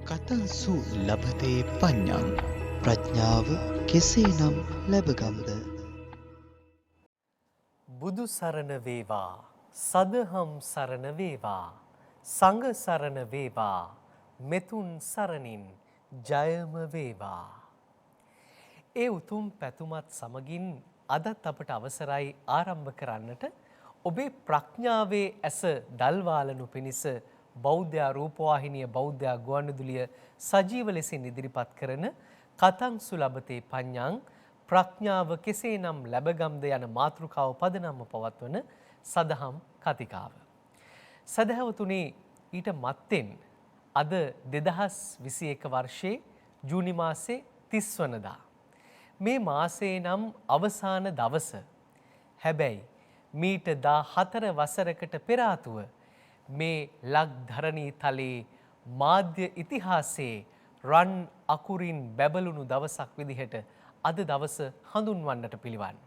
කතංසු ලබතේ පඤ්ඤං ප්‍රඥාව කෙසේනම් ලැබගම්ද? බුදු සරණ වේවා, සදහම් සරණ වේවා, සංඝ සරණ වේවා, මෙතුන් සරණින් ජයම වේවා. ඒ උතුම් පැතුමත් සමගින් අදත් අපට අවසරයි ආරම්භ කරන්නට ඔබේ ප්‍රඥාවේ ඇස දල්වාලනු පිණිස බෞද්ධ රූපවාහිනිය බෞද්ධ ගුවන්විදුලිය සජීව ලෙසින් ඉදිරිපත් කරන කතංසු ලබතේ පඤ්ඤං ප්‍රඥාව කෙසේනම් ලැබගම්ද යන මාතෘකාව පදනම්ව පවත්වන සදහම් කතිකාව. සදහවතුනි, ඊට මත්තෙන් අද 2021 වර්ෂයේ ජූනි මාසේ 30 වනදා මේ මාසේ නම් අවසාන දවස. හැබැයි මීට 14 වසරකට පෙර ආතුව මේ ලක්ධරණී තලයේ මාධ්‍ය ඉතිහාසයේ රන් අකුරින් බැබළුණු දවසක් විදිහට අද දවස හඳුන්වන්නට පිළිවන්.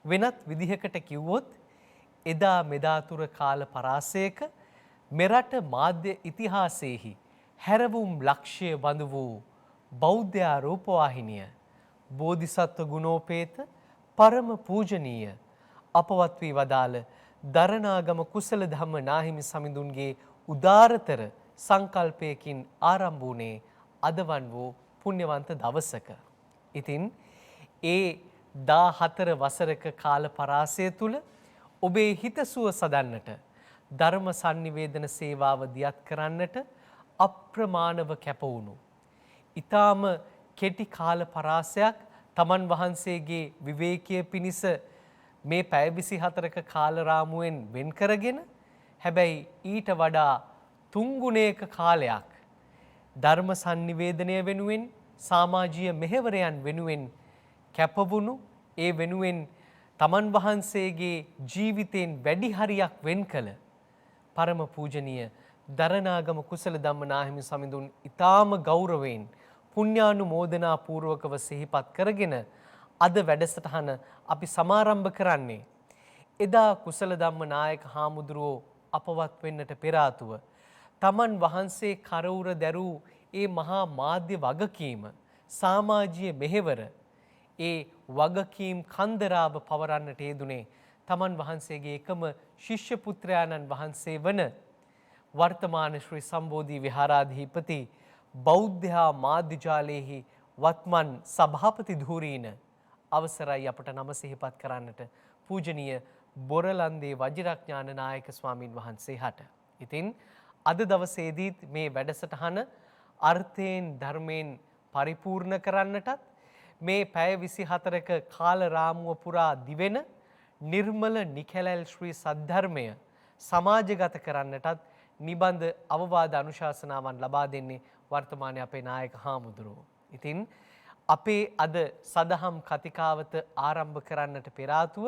වෙනත් විදිහකට කිව්වොත් එදා මෙදාතුර කාල පරාසයක මෙරට මාධ්‍ය ඉතිහාසයේහි හැරවුම් ලක්ෂ්‍ය බඳු වූ බෞද්ධ රූපවාහිනිය බෝධිසත්ව ගුණෝපේත පරම පූජනීය අපවත් වී වදාළ දරණාගම කුසල ධම්ම නාහිමි සමිඳුන්ගේ උදාරතර සංකල්පයකින් ආරම්භ වුණේ අදවන් වූ පුණ්‍යවන්ත දවසක. ඉතින් ඒ 14 වසරක කාල පරාසය තුල ඔබේ හිතසුව සදන්නට ධර්ම sannivedana සේවාව දියත් කරන්නට අප්‍රමාණව කැප වුණු ඊටාම කෙටි කාල පරාසයක් තමන් වහන්සේගේ විවේකයේ පිනිස මේ පැය 24ක කාල රාමුවෙන් වෙන් කරගෙන, හැබැයි ඊට වඩා තුන්ගුණයක කාලයක් ධර්ම sannivedanaya වෙනුවෙන් සමාජීය මෙහෙවරයන් වෙනුවෙන් කැපවුණු, ඒ වෙනුවෙන් තමන් වහන්සේගේ ජීවිතයෙන් වැඩි හරියක් වෙන් කළ පරම පූජනීය දරණාගම කුසල ධම්ම නාහිමි සමිඳුන් ඊටාම ගෞරවයෙන් පුණ්‍යානුමෝදනා පූර්වකව සිහිපත් කරගෙන අද වැඩසටහන අපි සමාරම්භ කරන්නේ එදා කුසල ධම්ම නායක හාමුදුරුවෝ අපවත් වෙන්නට පෙර ආතුව තමන් වහන්සේ කරවුර දැරූ ඒ මහා මාධ්‍ය වගකීම, සමාජීය මෙහෙවර, ඒ වගකීම් කන්දරාව පවරන්නට යෙදුනේ තමන් වහන්සේගේ එකම ශිෂ්‍ය පුත්‍රයාණන් වහන්සේ වන වර්තමාන ශ්‍රී සම්බෝධි විහාරාධිපති බෞද්ධ මාධ්‍ය ජාලයේහි වත්මන් සභාපති ධූරීන අවසරයි අපට නම සිහිපත් කරන්නට පූජනීය බොරලන්දේ වජිරඥාන නායක ස්වාමින් වහන්සේ හට. ඉතින් අද දවසේදීත් මේ වැඩසටහන අර්ථයෙන් ධර්මයෙන් පරිපූර්ණ කරන්නටත් මේ පැය 24ක කාල රාමුව පුරා දිවෙන නිර්මල නිකැලැල් ශ්‍රී සද්ධර්මය සමාජගත කරන්නටත් නිබඳ අවවාද අනුශාසනාවන් ලබා දෙන්නේ වර්තමානයේ අපේ නායක හාමුදුරුවෝ. ඉතින් අපේ අද සදහම් කතිකාවත ආරම්භ කරන්නට පෙර ආතුව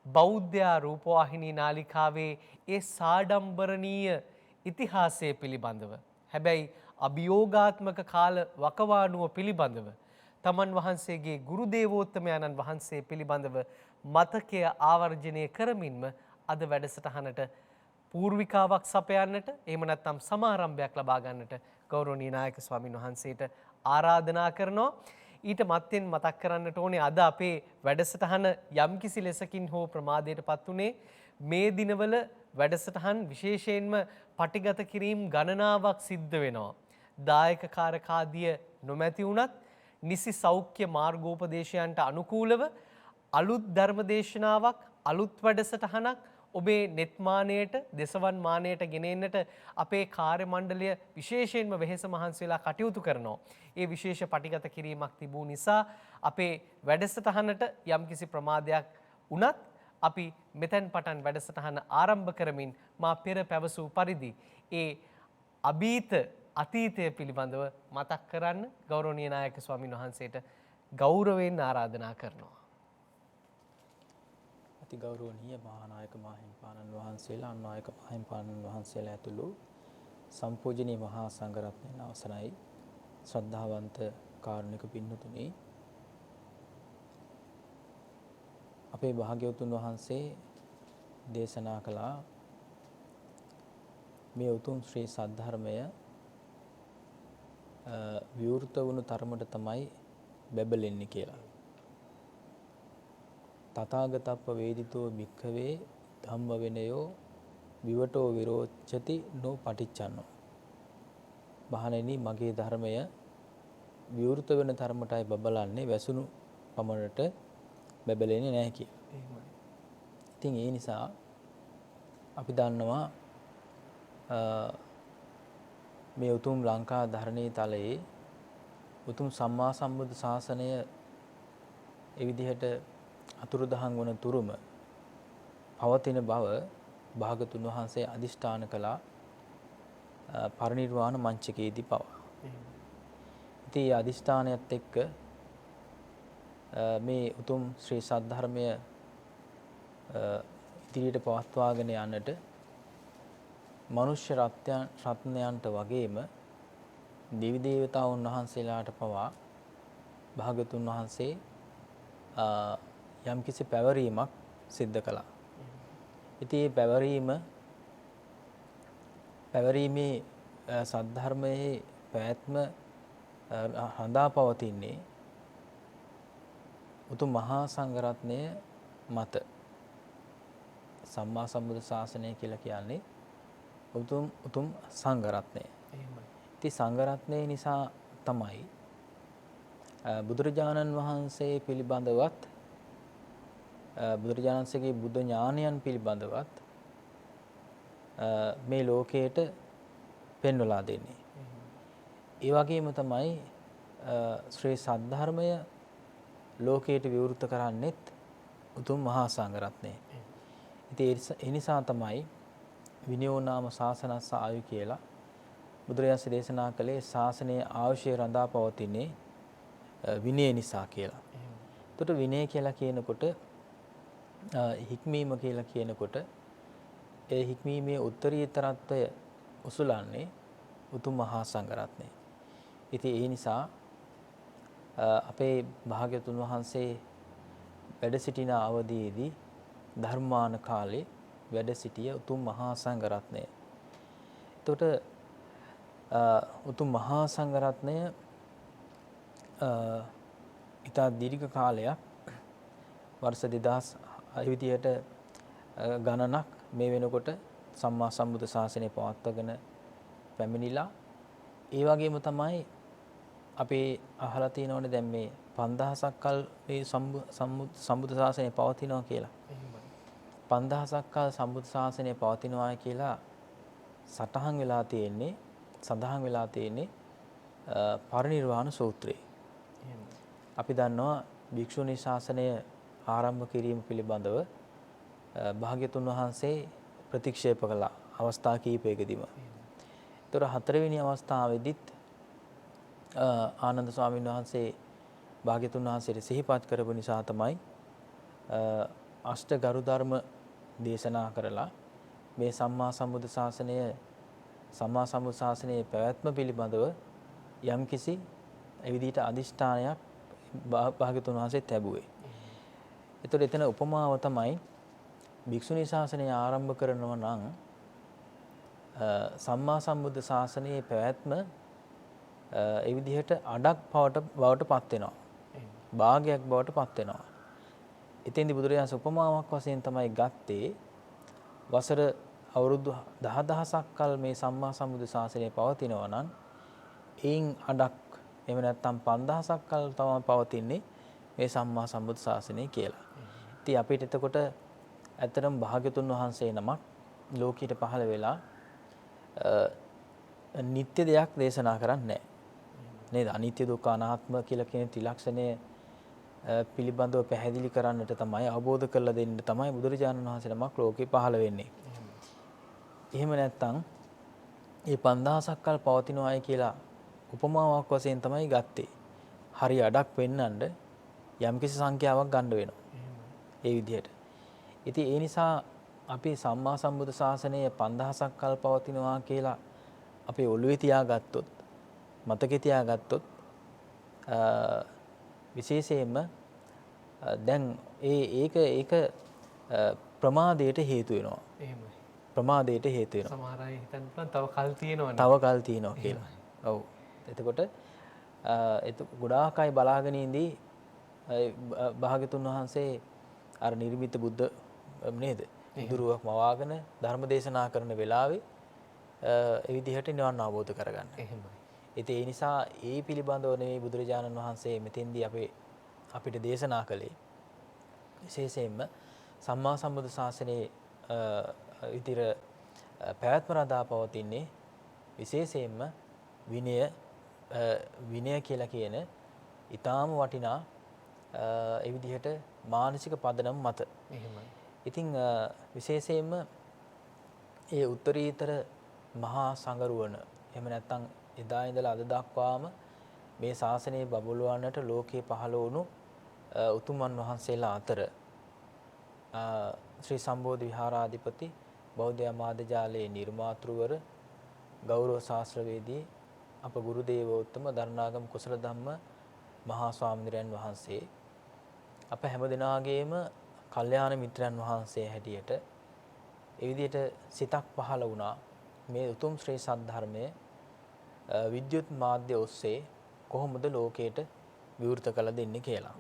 බෞද්ධ රූපවාහිනී නාලිකාවේ ඒ සාඩම්බරණීය ඉතිහාසය පිළිබඳව, හැබැයි අභියෝගාත්මක කාල වකවානුව පිළිබඳව, තමන් වහන්සේගේ ගුරු දේවෝත්තමයන්න් වහන්සේ පිළිබඳව මතකය ආවර්ජනය කරමින්ම අද වැඩසටහනට පූර්විකාවක් සපයන්නට, එහෙම නැත්නම් සමාරම්භයක් ලබා ගන්නට ගෞරවනීය නායක ස්වාමින් වහන්සේට ආරාධනා කරනවා. ඊට මත්තෙන් මතක් කරන්නට ඕනේ අද අපේ වැඩසටහන යම්කිසි ලෙසකින් හෝ ප්‍රමාදයටපත් උනේ මේ දිනවල වැඩසටහන් විශේෂයෙන්ම පටිගත කිරීම ගණනාවක් සිද්ධ වෙනවා. දායක කාරකාදිය නොමැති වුණත් නිසි සෞඛ්‍ය මාර්ගෝපදේශයන්ට අනුකූලව අලුත් ධර්මදේශනාවක්, අලුත් වැඩසටහනක් ඔබේ නෙත් මානයට, දෙසවන් මානයට ගෙනෙන්නට අපේ කාර්ය මණ්ඩලය විශේෂයෙන්ම වෙහෙස මහන්සි වෙලා කටයුතු කරනවා. ඒ විශේෂ පටිගත කිරීමක් තිබූ නිසා අපේ වැඩසටහනට යම්කිසි ප්‍රමාදයක් වුණත් අපි මෙතෙන් පටන් වැඩසටහන ආරම්භ කරමින් මා පෙර පැවසූ පරිදි ඒ අභීත අතීතය පිළිබඳව මතක් කරන්න ගෞරවනීය නායක ස්වාමින් වහන්සේට ගෞරවයෙන් ආරාධනා කරනවා. ගෞරවනීය මහානායක මාහිමිපාණන් වහන්සේලා, අනුනායක මාහිමිපාණන් වහන්සේලා ඇතුළු සම්පූජනීය මහා සංඝරත්නයන් අවසරයි. ශ්‍රද්ධාවන්ත කාරුණික පින්වතුනි, අපේ භාග්‍යවතුන් වහන්සේ දේශනා කළා මේ උතුම් ශ්‍රී සද්ධර්මය විවෘත වුණු තරමට තමයි බැබලෙන්නේ කියලා. තථාගතප්ප වේදිතෝ භික්ඛවේ ධම්ම විනයෝ විවටෝ විරෝචති නෝ පටිච්චන්නෝ. මහණෙනි මගේ ධර්මය විවෘත වෙන තරමටයි බබලන්නේ, වැසුණු පමණට බැබලෙන්නේ නැහැ කියලා. ඉතින් ඒ නිසා අපි දන්නවා මේ උතුම් ලංකා ධරණී තලයේ උතුම් සම්මා සම්බුද්ධ ශාසනය ඒ විදිහට අතුරුදහන් වන තුරුම පවතින බව භාගතුන් වහන්සේ අදිෂ්ඨාන කළා පරිනිර්වාණ මංචකයේදී පවා. ඉතින් මේ අදිෂ්ඨානයත් එක්ක මේ උතුම් ශ්‍රී සද්ධර්මය ඉදිරියට පවත්වාගෙන යන්නට මනුෂ්‍ය රත්නයන්ට වගේම දෙවි දේවතාවුන් වහන්සේලාට පවා භාගතුන් වහන්සේ යම්කිසි පැවරීමක් සිද්ධ කළා. ඉතින් මේ පැවරීමේ සද්ධර්මයේ පැවැත්ම හඳා පවතින්නේ උතුම් මහා සංඝරත්නය මත. සම්මා සම්බුද්ධ ශාසනය කියලා කියන්නේ උතුම් සංඝරත්නය. ඉතින් සංඝරත්නය නිසා තමයි බුදුරජාණන් වහන්සේ පිළිබඳවත් බුදුරජාණන් වහන්සේගේ බුද්ධ ඥානයන් පිළිබඳවත් මේ ලෝකයට පෙන්වලා දෙන්නේ. ඒ වගේම තමයි ශ්‍රී සද්ධර්මය ලෝකයට විවෘත කරන්නෙත් උතුම් මහා සංඝරත්නය. ඉතින් ඒ නිසා තමයි විනයෝ නාම ශාසනස්ස ආයු කියලා බුදුරජාණන් දේශනා කළේ ශාසනයේ ආයුෂය රඳා පවතින්නේ විනය නිසා කියලා. එතකොට විනය කියලා කියනකොට හික්මීම කියලා කියනකොට ඒ හික්මීමේ උත්තරීතරත්වය උසුලන්නේ උතුම් මහා සංඝරත්නය. ඉතින් ඒ නිසා අපේ භාග්‍යතුන් වහන්සේ වැඩ සිටින අවදීදී ධර්මාන කාලේ වැඩ සිටිය උතුම් මහා සංඝරත්නය. එතකොට උතුම් මහා සංඝරත්නය ඉතා දීර්ඝ කාලයක් වර්ෂ 2000 විදියට ගණනක් මේ වෙනකොට සම්මා සම්බුද්ධ ශාසනය පවත්වාගෙන පැමිණිලා. ඒ වගේම තමයි අපේ අහලා තියෙනවනේ දැන් මේ 5000ක් කල් මේ සම්බුද්ධ ශාසනය පවතිනවා කියලා. 5000ක් කල් සම්බුද්ධ ශාසනය පවතිනවා කියලා සඳහන් වෙලා තියෙන්නේ පරිනිර්වාණ සූත්‍රයේ. අපි දන්නවා භික්ෂුණී ශාසනය ආරම්භ කිරීම පිළිබඳව භාග්‍යතුන් වහන්සේ ප්‍රතික්ෂේප කළ අවස්ථා කීපයකදීම. ඒතර හතරවෙනි අවස්ථාවේදීත් ආනන්ද ස්වාමීන් වහන්සේ භාග්‍යතුන් වහන්සේට සිහිපත් කරපු නිසා තමයි අෂ්ට ගරු ධර්ම දේශනා කරලා මේ සම්මා සම්බුද්ධ ශාසනයේ පැවැත්ම පිළිබඳව යම්කිසි ඒ විදිහට අදිෂ්ඨානයක් භාග්‍යතුන් වහන්සේ ලැබුවේ. ඒතකොට එතන උපමාව තමයි භික්ෂුණී ශාසනය ආරම්භ කරනවා නම් සම්මා සම්බුද්ධ ශාසනයේ පැවැත්ම ඒ විදිහට අඩක් බවට පත් වෙනවා. භාගයක් බවට පත් වෙනවා. එතෙන්දී බුදුරජාණන් උපමාවක් වශයෙන් තමයි ගත්තේ වසර අවුරුදු 10000ක් කල් මේ සම්මා සම්බුද්ධ ශාසනය පවතිනවා නම් එයින් අඩක් එහෙම නැත්නම් 5000ක් කල් තමයි පවතින්නේ මේ සම්මා සම්බුද්ධ ශාසනය කියලා. ඉතින් අපිට එතකොට ඇත්තටම භාග්‍යතුන් වහන්සේ නමක් ලෝකීට පහළ වෙලා නිත්‍ය දෙයක් දේශනා කරන්නේ නැහැ. නේද? අනිත්‍ය දුක්ඛ අනාත්ම කියලා කියන ත්‍රිලක්ෂණය පිළිබඳව පැහැදිලි කරන්නට තමයි අවබෝධ කරලා දෙන්න තමයි බුදුරජාණන් වහන්සේ නමක් ලෝකේ පහළ වෙන්නේ. එහෙම නැත්නම් මේ 5000ක් කල් පවතිනවායි කියලා උපමාවක් වශයෙන් තමයි ගත්තේ. හරි අඩක් වෙන්නඳ යම්කිසි සංඛ්‍යාවක් ගන්න වෙනවා. ඒ විදිහට. ඉතින් ඒ නිසා අපි සම්මා සම්බුද්ධ ශාසනය 5000ක් කල් පවතිනවා කියලා අපි ඔළුවේ තියාගත්තොත්, මතකේ තියාගත්තොත් විශේෂයෙන්ම දැන් ඒක ප්‍රමාදයට හේතු වෙනවා. එහෙමයි. ප්‍රමාදයට හේතු වෙනවා. සමහර අය හිතන්න තව කල් තියෙනවනේ. තව කල් තියෙනවා කියලා. ඔව්. එතකොට ගොඩාක් අය බලාගෙන ඉඳී භාග්‍යතුන් වහන්සේ අර නිර්මිත බුද්ධ නේද? ඉදුරුවක් මවාගෙන ධර්ම දේශනා කරන වෙලාවේ ඒ විදිහට නිවන් අවබෝධ කරගන්න. එහෙමයි. ඉතින් ඒ නිසා ඒ පිළිබඳව නෙවෙයි බුදුරජාණන් වහන්සේ මෙතෙන්දී අපිට දේශනා කළේ. විශේෂයෙන්ම සම්මා සම්බුදු ශාසනයේ විතර පැවැත්ම රඳා පවතින්නේ විශේෂයෙන්ම විනය කියලා කියන ඊටාම වටිනා ඒ විදිහට මානසික පදනම මත. එහෙමයි. ඉතින් විශේෂයෙන්ම ඒ උත්තරීතර මහා සංගරුවන එහෙම නැත්නම් එදා ඉඳලා අද දක්වාම මේ ශාසනය බබළුවන්නට ලෝකේ පහළ වුණු උතුමන් වහන්සේලා අතර ශ්‍රී සම්බෝධි විහාරාධිපති බෞද්ධ ආමාත්‍යාලයේ නිර්මාතෘවර ගෞරව ශාස්ත්‍රවේදී අප ගුරු දේවෝත්තම දරණාගම කුසල ධම්ම මහා ස්වාමීන් වහන්සේ අප හැම දිනාගේම කල්යාණ මිත්‍රයන් වහන්සේ හැටියට ඒ විදිහට සිතක් පහළ වුණා මේ උතුම් ශ්‍රී සද්ධර්මයේ විද්‍යුත් මාධ්‍ය ඔස්සේ කොහොමද ලෝකයට විවෘත කළ දෙන්නේ කියලා.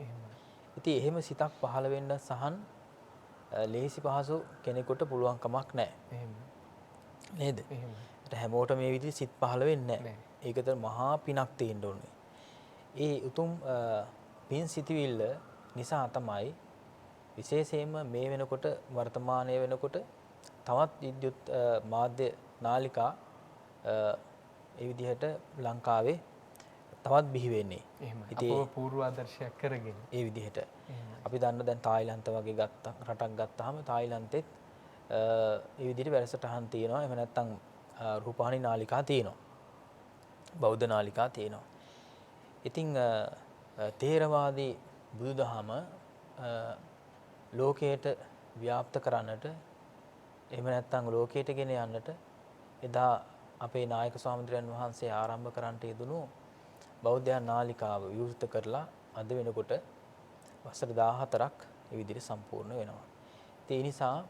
ඉතින් එහෙම සිතක් පහළ වෙන්න සහන් ලේසි පහසු කෙනෙකුට පුළුවන් කමක් නැහැ. නේද? ඒත් හැමෝටම මේ විදිහට සිත් පහළ වෙන්නේ නැහැ. ඒකට මහා පිනක් තියෙන්න ඕනේ. ඒ උතුම් පින් සිටිවිල්ල නිසා තමයි විශේෂයෙන්ම මේ වෙනකොට වර්තමානයේ වෙනකොට තවත් විද්‍යුත් මාධ්‍ය නාලිකා ඒ විදිහට ලංකාවේ තවත් බිහි වෙන්නේ. අපව පූර්වාදර්ශයක් කරගෙන. ඒ විදිහට. අපි දන්න දැන් තායිලන්ත වගේ රටක් ගත්තාම තායිලන්තෙත් ඒ විදිහට වැඩසටහන් තියෙනවා. එහෙම නැත්නම් රූපවාහිනී නාලිකා තියෙනවා. බෞද්ධ නාලිකා තියෙනවා. ඉතින් තේරවාදී බුදුදහම ලෝකයට ව්‍යාප්ත කරන්නට එහෙම නැත්නම් ලෝකයට ගෙන යන්නට එදා අපේ නායක ස්වාමීන් වහන්සේ ආරම්භ කරන්නට යෙදුණු බෞද්ධ නාලිකාව විවෘත කරලා අද වෙනකොට වසර 14ක් ඒ විදිහට සම්පූර්ණ වෙනවා. ඒ නිසා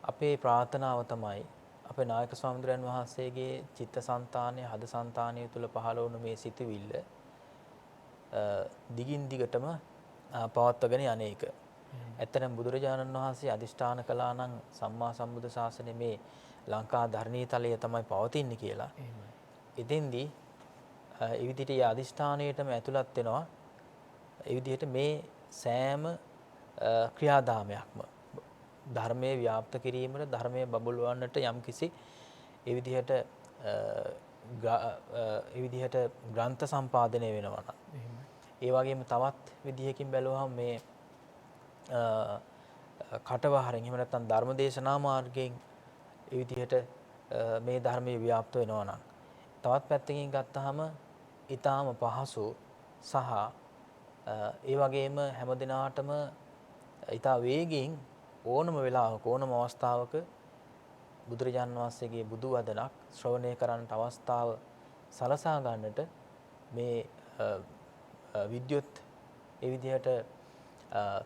අපේ ප්‍රාර්ථනාව තමයි අපේ නායක ස්වාමීන් වහන්සේගේ චිත්තසංතානයේ හදසංතානයේ තුල පහළ වුණු මේ සිතුවිල්ල දිගින් දිගටම පවත්වාගෙන යන්නේක. ඇත්තටම බුදුරජාණන් වහන්සේ අදිෂ්ඨාන කළා නම් සම්මා සම්බුද්ධ ශාසනය මේ ලංකා ධර්ණී තලයේ තමයි පවතින්නේ කියලා. එතෙන්දී ඒ විදිහට ඒ අදිෂ්ඨානයටම ඇතුළත් වෙනවා. ඒ විදිහට මේ සෑම ක්‍රියාදාමයක්ම ධර්මයේ ව්‍යාප්ත කිරීමට ධර්මයේ බබළුවන්නට යම්කිසි ඒ විදිහට ග්‍රන්ථ සම්පාදනය වෙනවා නම් ඒ වගේම තවත් විදිහකින් බැලුවහම මේ කටවහරෙන් එහෙම නැත්නම් ධර්මදේශනා මාර්ගයෙන් ඒ විදිහට මේ ධර්මයේ ව්‍යාප්ත වෙනවා නම් තවත් පැත්තකින් ගත්තාම ඊටාම පහසු සහ ඒ වගේම හැමදිනාටම ඊටා වේගයෙන් ඕනම වෙලාවක ඕනම අවස්ථාවක බුදුරජාණන් වහන්සේගේ බුදු වදනක් ශ්‍රවණය කරන්නට අවස්ථාව සලසා ගන්නට මේ විද්‍යුත් ඒ විදිහට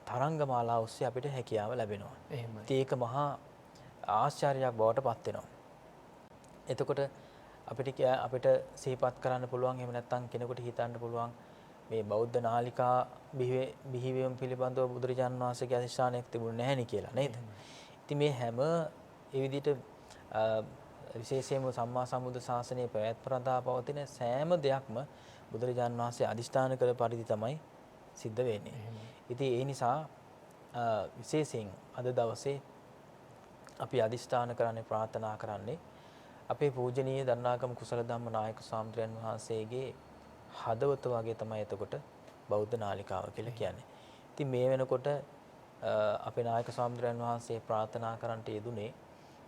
තරංගමාලා ඔස්සේ අපිට හැකියාව ලැබෙනවා. ඒක මහා ආශ්චර්යයක් බවට පත් වෙනවා. එතකොට අපිට සිහිපත් කරන්න පුළුවන් එහෙම නැත්නම් කෙනෙකුට හිතන්න පුළුවන් මේ බෞද්ධ නාලිකා බිහිවීම පිළිබඳව බුදුරජාණන් වහන්සේගේ අධිෂ්ඨානයක් තිබුණේ නැහැ නේ කියලා නේද? ඉතින් මේ හැම ඒ විදිහට විශේෂයෙන්ම සම්මා සම්බුද්ධ ශාසනයේ පැවැත්ම රඳා පවතින සෑම දෙයක්ම බුදුරජාණන් වහන්සේ අධිෂ්ඨාන කළ පරිදි තමයි සිද්ධ වෙන්නේ. ඉතින් ඒ නිසා විශේෂයෙන් අද දවසේ අපි අධිෂ්ඨාන කරන්නේ ප්‍රාර්ථනා කරන්නේ අපේ පූජනීය දරණාගම කුසල ධම්ම නායක ස්වාමීන් වහන්සේගේ හදවත වගේ තමයි එතකොට බෞද්ධ නාලිකාව කියලා කියන්නේ. ඉතින් මේ වෙනකොට අපේ නායක ස්වාමීන් වහන්සේ ප්‍රාර්ථනා කරන්නට යෙදුනේ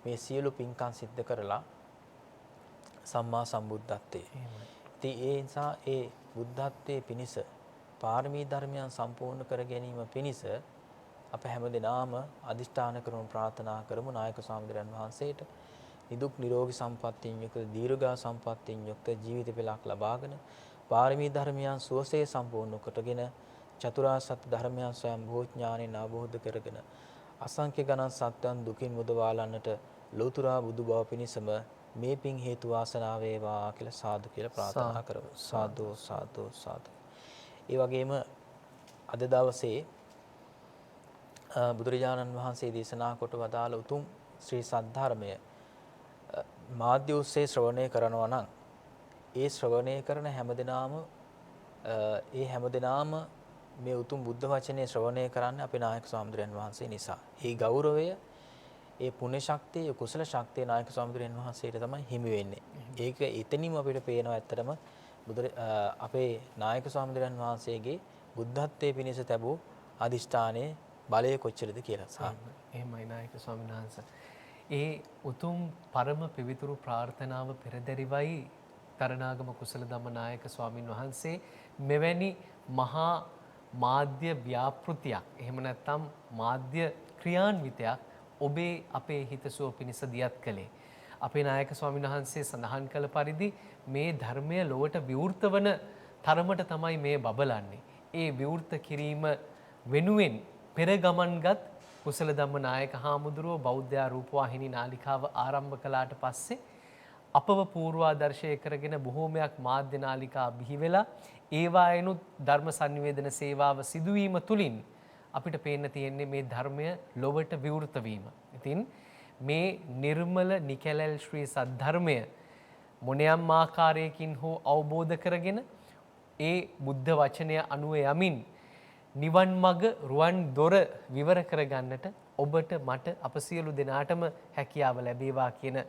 මේ සියලු පින්කම් සිද්ධ කරලා සම්මා සම්බුද්ධත්වයේ. ඉතින් ඒ නිසා ඒ බුද්ධත්වයේ පිණිස පාරමී ධර්මයන් සම්පූර්ණ කර ගැනීම පිණිස අප හැමදෙනාම අදිෂ්ඨාන කරමු ප්‍රාර්ථනා කරමු නායක ස්වාමීන් වහන්සේට නිදුක් නිරෝගී සම්පන්නියෙන් යුක්ත දීර්ඝා සම්පන්නියෙන් යුක්ත ජීවිත පෙළක් ලබාගෙන පාරමී ධර්මයන් සුවසේ සම්පූර්ණ කොටගෙන චතුරාර්ය සත්‍ය ධර්මයන් ස්වයං භෝඥානෙන් අවබෝධ කරගෙන අසංඛ්‍ය ගණන් සත්‍යයන් දුකින් මුදවාලන්නට ලෝතුරා බුදු බව පිණිසම මේ පින් හේතු වාසනා වේවා කියලා සාදු කියලා ප්‍රාර්ථනා කරමු. සාදු සාදු සාදු. ඒ වගේම අද දවසේ බුදුරජාණන් වහන්සේ දේශනා කොට වදාළ උතුම් ශ්‍රී සද්ධර්මය මාධ්‍ය ඔස්සේ ශ්‍රවණය කරනවා නම් ඒ ශ්‍රවණය කරන හැමදෙනාම මේ උතුම් බුද්ධ වචනේ ශ්‍රවණය කරන්නේ අපේ නායක ස්වාමීන් වහන්සේ නිසා. ඒ ගෞරවය, ඒ පුණ්‍ය ශක්තිය, ඒ කුසල ශක්තිය නායක ස්වාමීන් වහන්සේට තමයි හිමි වෙන්නේ. ඒක එතනින්ම අපිට පේනවා ඇත්තටම අපේ නායක ස්වාමීන් වහන්සේගේ බුද්ධත්වයේ පිණිස තැබූ අදිෂ්ඨානයේ බලය කොච්චරද කියලා. එහෙමයි නායක ස්වාමීන් වහන්සේ. ඒ උතුම් පරම පිවිතුරු ප්‍රාර්ථනාව පෙරදරිවයි තරණාගම කුසල ධම්ම නායක ස්වාමින් වහන්සේ මෙවැනි මහා මාධ්‍ය ව්‍යාපෘතියක් එහෙම නැත්නම් මාධ්‍ය ක්‍රියාන්විතයක් ඔබේ අපේ හිතසුව පිණිස දියත් කළේ. අපේ නායක ස්වාමීන් වහන්සේ සඳහන් කළ පරිදි මේ ධර්මය ලොවට විවෘත වන තරමට තමයි මේ බබලන්නේ. ඒ විවෘත කිරීම වෙනුවෙන් පෙර ගමන්ගත් කුසල ධම්ම නායක හාමුදුරුවෝ බෞද්ධ රූපවාහිනී නාලිකාව ආරම්භ කළාට පස්සේ අපව පූර්වාදර්ශය කරගෙන බොහෝමයක් මාධ්‍ය නාලිකා බිහි වෙලා ඒවායිනුත් ධර්ම සංනිවේදන සේවාව සිදුවීම තුළින් අපිට පේන්න තියෙන්නේ මේ ධර්මය ලොවට විවෘත වීම. ඉතින් මේ නිර්මල නිකැලැල් ශ්‍රී සද්ධර්මය මොනියම් ආකාරයකින් හෝ අවබෝධ කරගෙන ඒ බුද්ධ වචනය අනුව යමින් නිවන් මඟ රුවන් දොර විවර කරගන්නට ඔබට මට අප සියලු දෙනාටම හැකියාව ලැබේවා කියන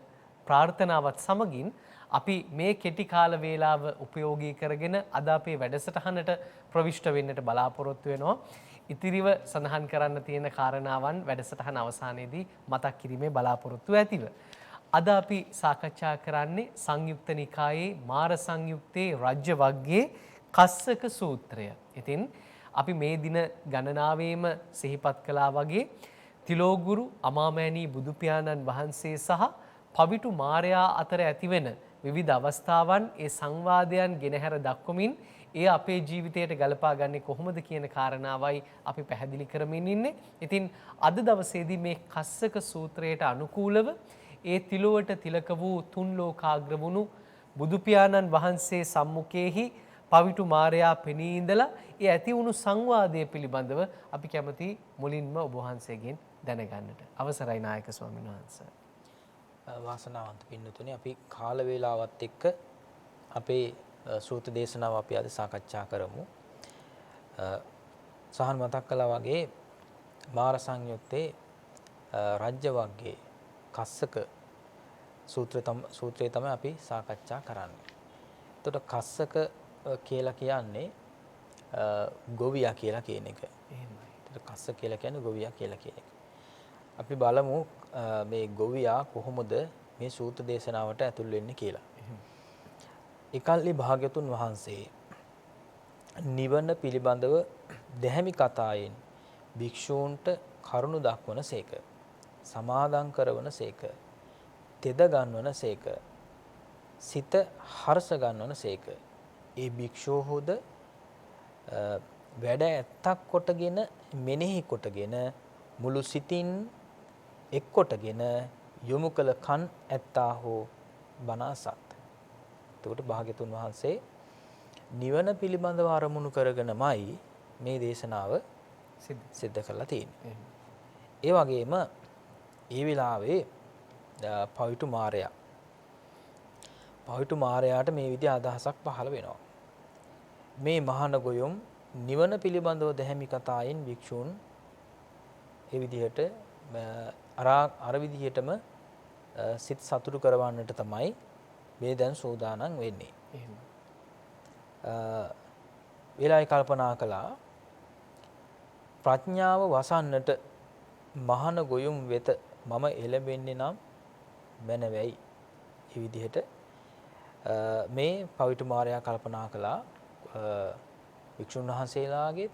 ප්‍රාර්ථනාවත් සමගින් අපි මේ කෙටි කාල වේලාව උපයෝගී කරගෙන අද අපේ වැඩසටහනට ප්‍රවිෂ්ඨ වෙන්නට බලාපොරොත්තු වෙනවා. ඉතිරිව සඳහන් කරන්න තියෙන කාරණාවන් වැඩසටහන අවසානයේදී මතක් කිරීමේ බලාපොරොත්තු ඇතිව. අද අපි සාකච්ඡා කරන්නේ සංයුක්ත නිකායේ මාර සංයුක්තේ රජ්‍ය වග්ගයේ කස්සක සූත්‍රය. ඉතින් අපි මේ දින ගණනාවේම සිහිපත් කළා වගේ තිලෝගුරු අමාමෑණී බුදු පියාණන් වහන්සේ සහ පවිටු මාරයා අතර ඇතිවෙන විවිධ අවස්ථාවන් ඒ සංවාදයන් ගෙනහැර දක්වමින් ඒ අපේ ජීවිතයට ගලපා ගන්නේ කොහොමද කියන කාරණාවයි අපි පැහැදිලි කරමින් ඉන්නේ. ඉතින් අද දවසේදී මේ කස්සක සූත්‍රයට අනුකූලව ඒ තිලොවට තිලක වූ තුන් ලෝකාග්‍ර වුණු බුදු පියාණන් වහන්සේ සම්මුඛයේහි පවිටු මාරයා පෙනී ඉඳලා ඒ ඇති වුණු සංවාදය පිළිබඳව අපි කැමති මුලින්ම ඔබ වහන්සේගෙන් දැනගන්නට. අවසරයි නායක ස්වාමීන් වහන්සේ. වාසනාවන්ත පින්නතුනේ අපි කාල වේලාවත් එක්ක අපේ ශ්‍රෝත දේශනාව අපි අද සාකච්ඡා කරමු. සහන් මතක් කළා වගේ මාර සංයුත්තේ රාජ්‍ය වර්ගයේ කස්සක සූත්‍රය තමයි අපි සාකච්ඡා කරන්නේ. එතකොට කස්සක කියලා කියන්නේ ගොවියා කියලා කියන එක. එහෙමයි. එතකොට කස්ස කියලා කියන්නේ ගොවියා කියලා කියන එක. අපි බලමු මේ ගොවියා කොහොමද මේ සූත්‍ර දේශනාවට ඇතුල් වෙන්නේ කියලා. එකල්ලි භාග්‍යතුන් වහන්සේ නිවන පිළිබඳව දැහැමි කතායෙන් භික්ෂූන්ට කරුණු දක්වන සේක. සමාදම් කරවන සේක. තෙද ගන්වන සේක. සිත හර්ෂ ගන්වන සේක. ඒ භික්ෂූහුද වැඩ ඇත්තක් කොටගෙන මෙනෙහි කොටගෙන මුළු සිතින් එක් කොටගෙන යොමු කළ කන් ඇත්තා හෝ බනසත්. එතකොට භාග්‍යතුන් වහන්සේ නිවන පිළිබඳව අරමුණු කරගෙනමයි මේ දේශනාව සිද්ධ කරලා තියෙන්නේ. ඒ වගේම ඒ වෙලාවේ පවිටු මාරයාට මේ විදිහ අදහසක් පහළ වෙනවා. මේ මහාන ගොයම් නිවන පිළිබඳව දැහැමි කතායෙන් භික්ෂූන් ඒ විදිහට අර විදිහටම සිත සතුටු කරවන්නට තමයි මේ දැන් සෝදානම් වෙන්නේ. එහෙම. වෙලායි කල්පනා කළා ප්‍රඥාව වසන්නට මහාන ගොයම් වෙත මම එළඹෙන්නේ නම් මැනවයි. මේ විදිහට මේ පවිතු මාරයා කල්පනා කළා වික්ෂුන් වහන්සේලාගෙත්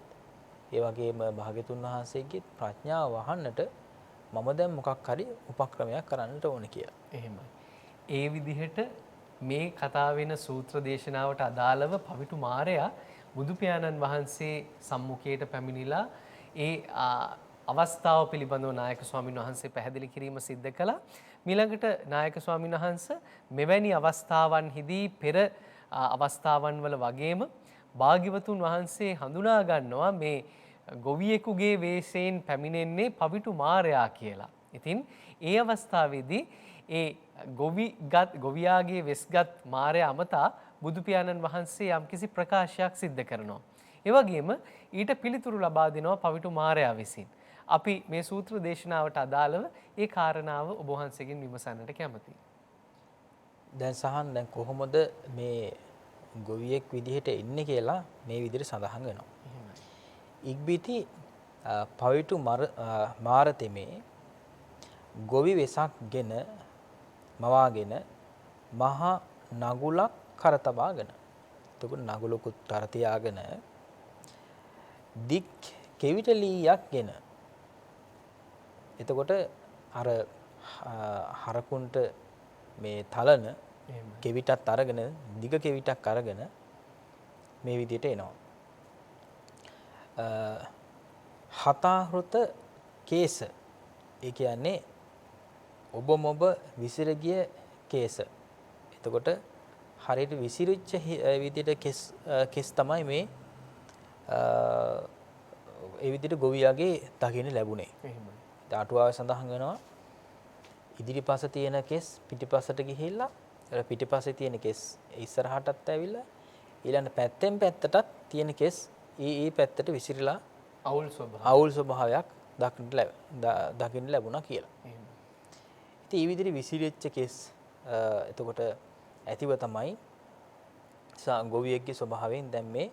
ඒ වගේම භාග්‍යතුන් වහන්සේගෙත් ප්‍රඥාව වහන්නට මම දැන් මොකක් හරි උපක්‍රමයක් කරන්නට ඕන කියලා. එහෙමයි. ඒ විදිහට මේ කතා වෙන සූත්‍ර දේශනාවට අදාළව පවිටු මාරයා බුදු පියාණන් වහන්සේ සම්මුඛයට පැමිණිලා ඒ අවස්ථාව පිළිබඳව නායක ස්වාමීන් වහන්සේ පැහැදිලි කිරීම සිද්ධ කළා. මීළඟට නායක ස්වාමීන් වහන්සේ මෙවැනි අවස්ථාවන්හිදී පෙර අවස්ථාවන් වල වගේම භාග්‍යවතුන් වහන්සේ හඳුනා ගන්නවා මේ ගොවියෙකුගේ වෙස්යෙන් පැමිණෙන්නේ පවිටු මාරයා කියලා. ඉතින් ඒ අවස්ථාවේදී ඒ ගොවියාගේ වෙස්ගත් මාරයා අමතා බුදු පියාණන් වහන්සේ යම්කිසි ප්‍රකාශයක් සිද්ධ කරනවා. ඒ වගේම ඊට පිළිතුරු ලබා දෙනවා පවිටු මාරයා විසින්. අපි මේ සූත්‍ර දේශනාවට අදාළව ඒ කාරණාව ඔබ වහන්සේගෙන් විමසන්නට කැමතියි. දැන් සහන් දැන් කොහොමද මේ ගොවියෙක් විදිහට එන්නේ කියලා මේ විදිහට සඳහන් වෙනවා. ඉක්බිති පවිටු මාරතෙමේ ගොවි වෙසක්ගෙන මවාගෙන මහා නගුලක් කර තබාගෙන. එතකොට නගුලකුත් කර තියාගෙන දික් කෙවිටලියක්ගෙන. එතකොට අර හරකුන්ට මේ තලන කෙවිතක් අරගෙන දිග කෙවිතක් අරගෙන මේ විදිහට එනවා. හතාහෘත කේස ඒ කියන්නේ ඔබ මොබ විසිර ගිය කේස. එතකොට හරියට විසිරිච්ච විදිහට කෙස් තමයි මේ ඒ විදිහට ගොවියාගේ දකින්න ලැබුණේ. එහෙමයි. අටුවාවේ සඳහන් වෙනවා ඉදිරිපස තියෙන කෙස් පිටිපසට ගිහිල්ලා පිටිපස්සේ තියෙන කෙස් ඉස්සරහටත් ඇවිල්ලා ඊළඟ පැත්තෙන් පැත්තටත් තියෙන කෙස් ඒ පැත්තට විසිරලා අවුල් ස්වභාවයක් දකින්න ලැබුණා කියලා. ඉතින් මේ විදිහට විසිරිච්ච කෙස් එතකොට ඇතිව තමයි ගොවියෙක්ගේ ස්වභාවයෙන් දැන් මේ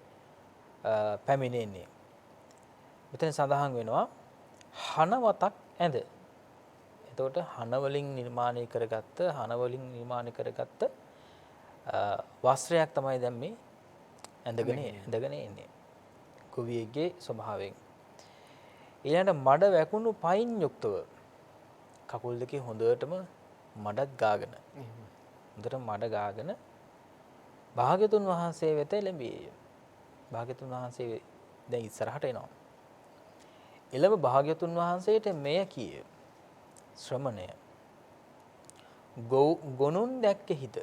පැමිණෙන්නේ. මෙතන සඳහන් වෙනවා හනවතක් ඇඳ. එතකොට හන වලින් නිර්මාණය කරගත්ත වස්ත්‍රයක් තමයි දැන් මේ ඇඳගෙන එන්නේ. ගොවියෙක්ගේ ස්වභාවයෙන්. ඊළඟට මඩ වැකුණු පයින් යුක්තව කකුල් දෙකේ හොඳටම මඩක් ගාගෙන. හොඳට මඩ ගාගෙන භාග්‍යතුන් වහන්සේ වෙත එළඹියේ. භාග්‍යතුන් වහන්සේ දැන් ඉස්සරහට එනවා. එළඹ භාග්‍යතුන් වහන්සේට මෙය කීය. ශ්‍රමණය ගොනුන් දැක්ක හිත.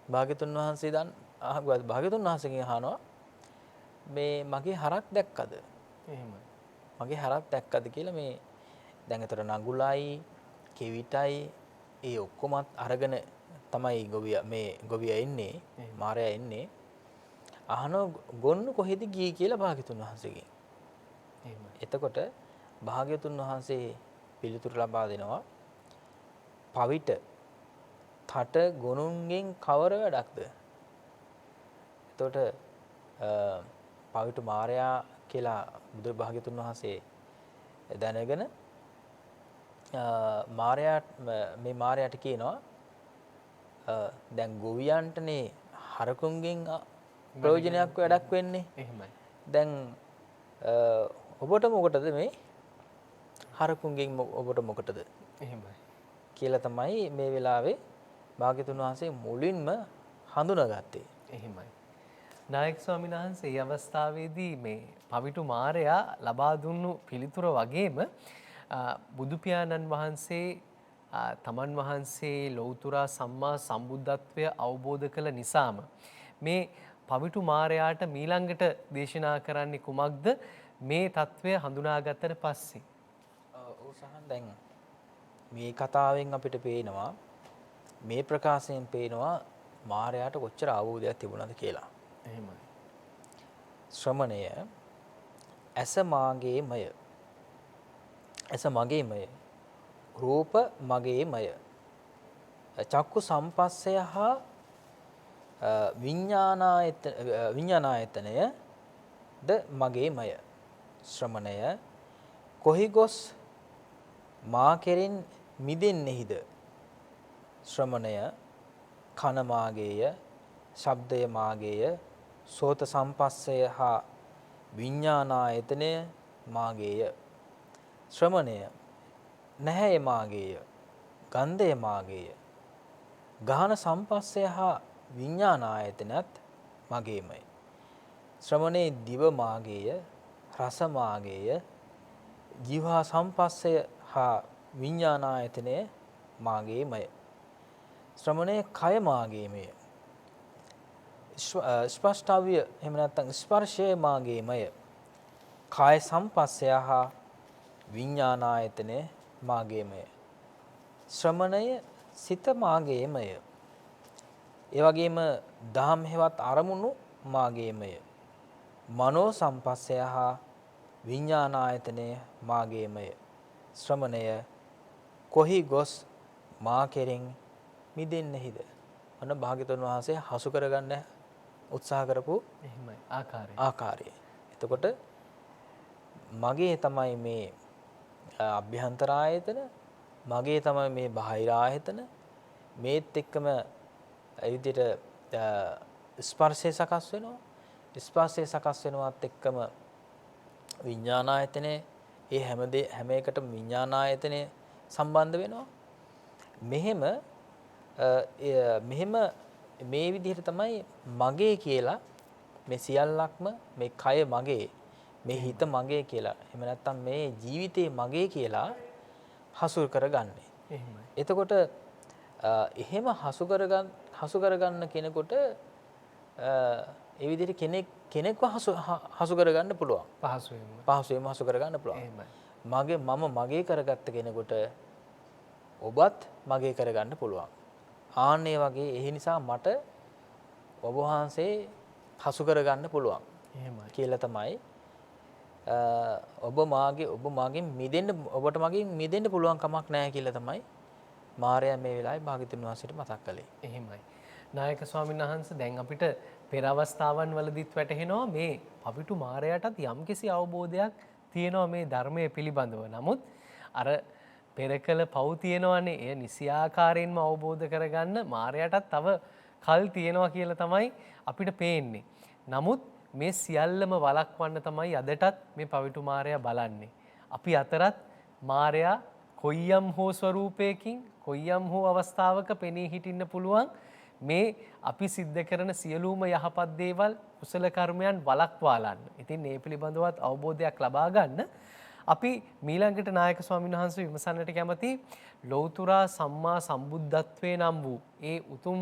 භාග්‍යතුන් වහන්සේ භාග්‍යතුන් වහන්සේගෙන් අහනවා මේ මගේ හරක් දැක්කද? එහෙමයි. මගේ හරක් දැක්කද කියලා මේ දැන් ඒතර නගුලයි කෙවිතයි ඒ ඔක්කොමත් අරගෙන තමයි ගොවියා එන්නේ මාරයා එන්නේ. අහන ගොන්නු කොහෙද ගියේ කියලා භාග්‍යතුන් වහන්සේගෙන්. එහෙමයි. එතකොට භාග්‍යතුන් වහන්සේ පිළිතුරු ලබා දෙනවා පවිට තට ගොනුන්ගෙන් කවර වැඩක්ද? එතකොට පවිට මාරයා කියලා බුදු භාග්‍යතුන් වහන්සේ දැනගෙන මාරයාට කියනවා දැන් ගොවියන්ටනේ හරකුන්ගෙන් ප්‍රයෝජනයක් වැඩක් වෙන්නේ. එහෙමයි. දැන් ඔබට මොකටද මේ හරකුන්ගෙන් ඔබට මොකටද? එහෙමයි. කියලා තමයි මේ වෙලාවේ භාග්‍යතුන් වහන්සේ මුලින්ම හඳුනාගත්තේ. එහෙමයි. නායක ස්වාමීන් වහන්සේ මේ අවස්ථාවේදී මේ පවිටු මාරයා ලබා දුන්නු පිළිතුර වගේම බුදු පියාණන් වහන්සේ තමන් වහන්සේ ලෞතුරා සම්මා සම්බුද්ධත්වය අවබෝධ කළ නිසාම මේ පවිටු මාරයාට මීළඟට දේශනා කරන්නේ කුමක්ද මේ తත්වය හඳුනාගත්තට පස්සේ? සහන් දැන් මේ කතාවෙන් අපිට පේනවා මේ ප්‍රකාශයෙන් පේනවා මාරයාට කොච්චර අවබෝධයක් තිබුණාද කියලා. එහෙමයි. ශ්‍රමණය ඇස මාගේමය. ඇස මගේමය. රූප මගේමය. චක්කු සම්පස්සය හා විඥානායතනය ද මගේමය. ශ්‍රමණය කොහි ගොස් මා කෙරෙන් මිදෙන්නේහිද? ශ්‍රමණය කන මාගේය, ශබ්දය මාගේය, සෝත සම්පස්සය හා විඥානායතනය මාගේය. ශ්‍රමණය නැහැය මාගේය, ගන්ධය මාගේය, ගාහන සම්පස්සය හා විඥානායතනත් මගේමයි. ශ්‍රමණේ දිව මාගේය, රස මාගේය, ජීවහා සම්පස්සය හා විඥානායතනය මාගේමය. ශ්‍රමණය කය මාගේමය. ස්පර්ශාවිය එහෙම නැත්නම් ස්පර්ශය මාගේමය. කාය සම්පස්සය හා විඥානායතනය මාගේමය. ශ්‍රමණය සිත මාගේමය. ඒ වගේම දහම් හේවත් අරමුණු මාගේමය. මනෝ සම්පස්සය හා විඥානායතනය මාගේමය. ශ්‍රමණය කොහි ගොස් මා කෙරෙන් මිදෙන්නේහිද? අන්න භාග්‍යතුන් වහන්සේ හසු කරගන්න උත්සාහ කරපු එහෙමයි ආකාරය. එතකොට මගේ තමයි මේ අභ්‍යන්තර ආයතන, මගේ තමයි මේ බාහිර ආයතන, මේත් එක්කම ඒ විදිහට ස්පර්ශය සකස් වෙනවා. ස්පර්ශය සකස් වෙනවත් එක්කම විඥානායතනේ ඒ හැම එකටම විඥානායතනේ සම්බන්ධ වෙනවා. මෙහෙම මේ විදිහට තමයි මගේ කියලා මේ සියල්ලක්ම මේ කය මගේ, මේ හිත මගේ කියලා, එහෙම නැත්නම් මේ ජීවිතේ මගේ කියලා හසු කරගන්නේ. එහෙමයි. එතකොට එහෙම හසු කරගන්න කෙනෙකුට ඒ විදිහට කෙනෙක්ව හසු කරගන්න පුළුවන්. පහසුවෙන්ම හසු කරගන්න පුළුවන්. එහෙමයි. මගේ කරගත්ත කෙනෙකුට ඔබත් මගේ කරගන්න පුළුවන්. ආන්නේ වගේ ඒ නිසා මට ඔබ වහන්සේ හසු කරගන්න පුළුවන්. එහෙමයි. කියලා තමයි ඔබ මාගෙන් මිදෙන්න, ඔබට මගෙන් මිදෙන්න පුළුවන් කමක් නැහැ කියලා තමයි මාරයා මේ වෙලාවේ භාග්‍යතුන් වහන්සේට මතක් කළේ. එහෙමයි. නායක ස්වාමීන් වහන්සේ දැන් අපිට පෙර අවස්ථාවන් වලදීත් වැටහෙනවා මේ පවිටු මාරයාටත් යම්කිසි අවබෝධයක් තියෙනවා මේ ධර්මයේ පිළිබඳව. නමුත් අර පෙර කළ පව් තියෙනවනේ, එය නිසියාකාරයෙන්ම අවබෝධ කරගන්න මාරයාටත් තව කල් තියෙනවා කියලා තමයි අපිට පේන්නේ. නමුත් මේ සියල්ලම වළක්වන්න තමයි අදටත් මේ පවිටු මාරයා බලන්නේ. අපි අතරත් මාරයා කොයියම් හෝ ස්වරූපයකින් කොයියම් හෝ අවස්ථාවක පෙනී හිටින්න පුළුවන්. මේ අපි සිද්ධ කරන සියලුම යහපත් දේවල් කුසල කර්මයන් වළක්වාලන්න. ඉතින් මේ පිළිබඳවත් අවබෝධයක් ලබා ගන්න අපි මීළඟට නායක ස්වාමීන් වහන්සේ විමසන්නට කැමති ලෞතුරා සම්මා සම්බුද්ධත්වයේ නම් වූ ඒ උතුම්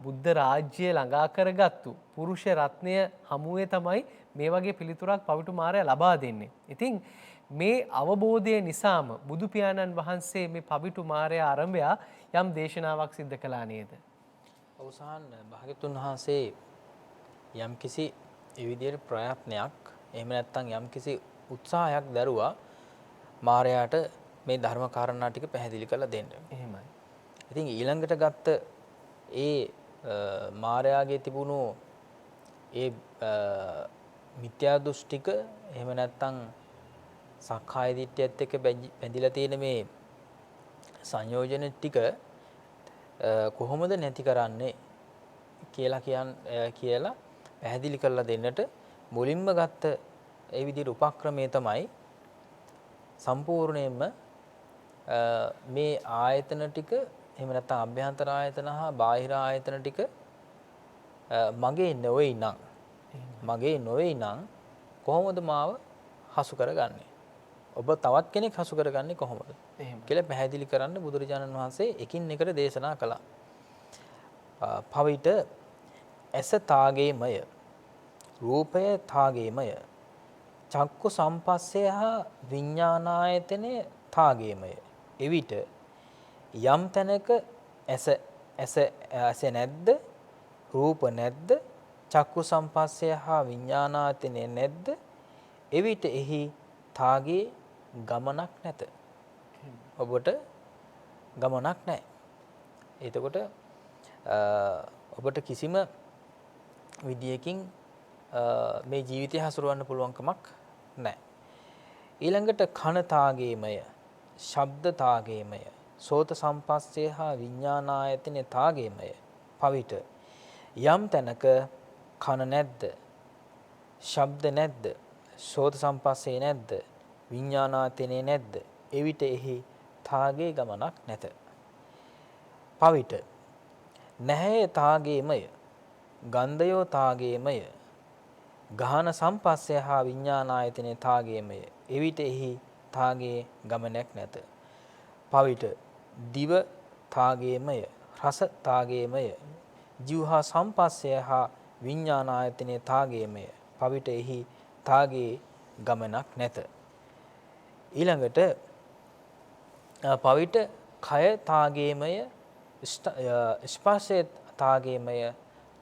බුද්ධ රාජ්‍යය ළඟා කරගත්තු පුරුෂ රත්නය හමුවේ තමයි මේ වගේ පිළිතුරක් පවිටු මාරයා ලබා දෙන්නේ. ඉතින් මේ අවබෝධය නිසාම බුදු පියාණන් වහන්සේ මේ පවිටු මාරයා ආරම්භයා යම් දේශනාවක් සිද්ධ කළා නේද? අවසාන භාග්‍යතුන් වහන්සේ යම්කිසි ඒ විදිහට ප්‍රයත්නයක්, එහෙම නැත්නම් යම්කිසි උත්සාහයක් දරුවා මාරයාට මේ ධර්ම කාරණා ටික පැහැදිලි කරලා දෙන්න. එහෙමයි. ඉතින් ඊළඟට ගත්ත ඒ මාරයාගේ තිබුණු ඒ මිත්‍යා දෘෂ්ටික, එහෙම නැත්නම් සක්කාය දිට්ඨියත් එක්ක බැඳිලා තියෙන මේ සංයෝජන ටික කොහොමද නැති කරන්නේ කියලා පැහැදිලි කරලා දෙන්නට මුලින්ම ගත්ත ඒ විදිහට උපක්‍රමය තමයි සම්පූර්ණයෙන්ම මේ ආයතන ටික, එහෙම නැත්නම් අභ්‍යන්තර ආයතන හා බාහිර ආයතන ටික මගේ නොවේ නම් කොහොමද මාව හසු කරගන්නේ? ඔබ තවත් කෙනෙක් හසු කරගන්නේ කොහොමද කියලා පැහැදිලි කරන්න බුදුරජාණන් වහන්සේ එකින් එකට දේශනා කළා. පවිට ඇස තාගේමය, රූපය තාගේමය, චක්කු සම්පස්සය හා විඥානායතනය තාගේමය. එවිට යම් තැනක ඇස නැද්ද, රූප නැද්ද, චක්කු සම්පස්සය හා විඥානායතනය නැද්ද, එවිට එහි තාගේ ගමනක් නැත. ඔබට ගමනක් නැහැ. එතකොට ඔබට කිසිම විදියකින් මේ ජීවිතය හසුරවන්න පුළුවන් කමක් නැහැ. ඊළඟට කන තාගේමය, ශබ්ද තාගේමය, සෝත සම්පස්සේ හා විඥානායතන තාගේමය. පවිට යම් තැනක කන නැද්ද, ශබ්ද නැද්ද, සෝත සම්පස්සේ නැද්ද, විඥානායතනේ නැද්ද, එවිට එහි තාගේ ගමනක් නැත. පවිට නැහැ තාගේමය, ගන්ධයෝ තාගේමය, ගාහන සම්පස්සය හා විඥානායතන තාගේමය, එවිට එහි තාගේ ගමනක් නැත. පවිට දිව තාගේමය, රස තාගේමය, ජීවහා සම්පස්සය හා විඥාන ආයතනයේ තාගේමය. පවිට එහි තාගේ ගමනක් නැත. ඊළඟට පවිට කය තාගේමය, ස්පර්ශය තාගේමය,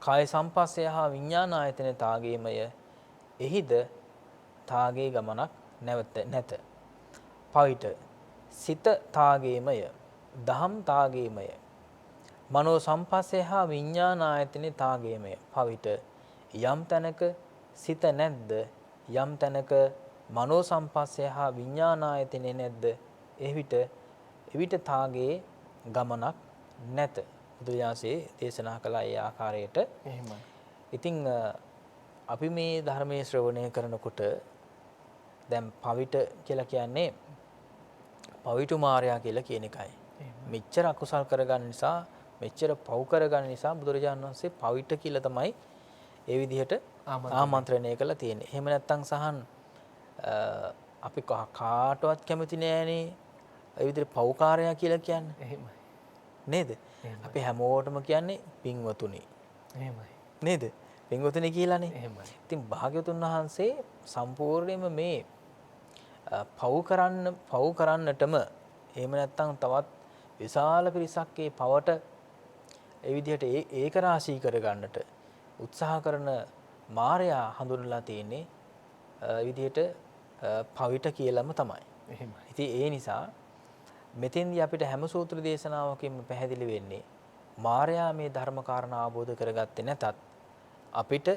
කාය සම්පස්සය හා විඥාන ආයතනයේ තාගේමය. එහිද තාගේ ගමනක් නැත. පවිට සිත තාගේමය, දහම් තාගේමය, මනෝ සම්පස්සය හා විඥාන ආයතනයේ තාගේමය. පවිට යම් තැනක සිත නැද්ද, යම් තැනක මනෝ සම්පස්සය හා විඥාන ආයතනයේ නැද්ද, එවිට තාගේ ගමනක් නැත. බුදුරජාණන්සේ දේශනා කළ ඒ ආකාරයට. එහෙමයි. ඉතින් අපි මේ ධර්මයේ ශ්‍රවණය කරනකොට දැන් පවිට කියලා කියන්නේ පවිතු මාර්යා කියලා කියන එකයි. මෙච්චර අකුසල් කරගන්න නිසා, මෙච්චර පව් කරගන්න නිසා බුදුරජාණන් වහන්සේ පවිට කියලා තමයි ඒ විදිහට ආමන්ත්‍රණය කළා තියෙන්නේ. එහෙම නැත්නම් සහන් අපි කාටවත් කැමති නෑනේ ඒ විදිහට පව්කාරයා කියලා කියන්නේ. එහෙමයි. නේද? අපි හැමෝටම කියන්නේ පින්වතුනි. එහෙමයි. නේද? පින්වතුනි කියලානේ. එහෙමයි. ඉතින් භාග්‍යවතුන් වහන්සේ සම්පූර්ණයෙන්ම මේ පව් කරන්නටම එහෙම නැත්නම් තවත් විශාල පිරිසක් ඒ පවට ඒ විදිහට ඒක රාශී කරගන්නට උත්සාහ කරන මායя හඳුන්වලා තියෙන්නේ විදිහට පවිට කියලාම තමයි. එහෙමයි. ඉතින් ඒ නිසා මෙතෙන්දී අපිට හැම සූත්‍ර දේශනාවකින්ම පැහැදිලි වෙන්නේ මායя මේ ධර්ම කාරණා අවබෝධ කරගත්තේ නැතත් අපිට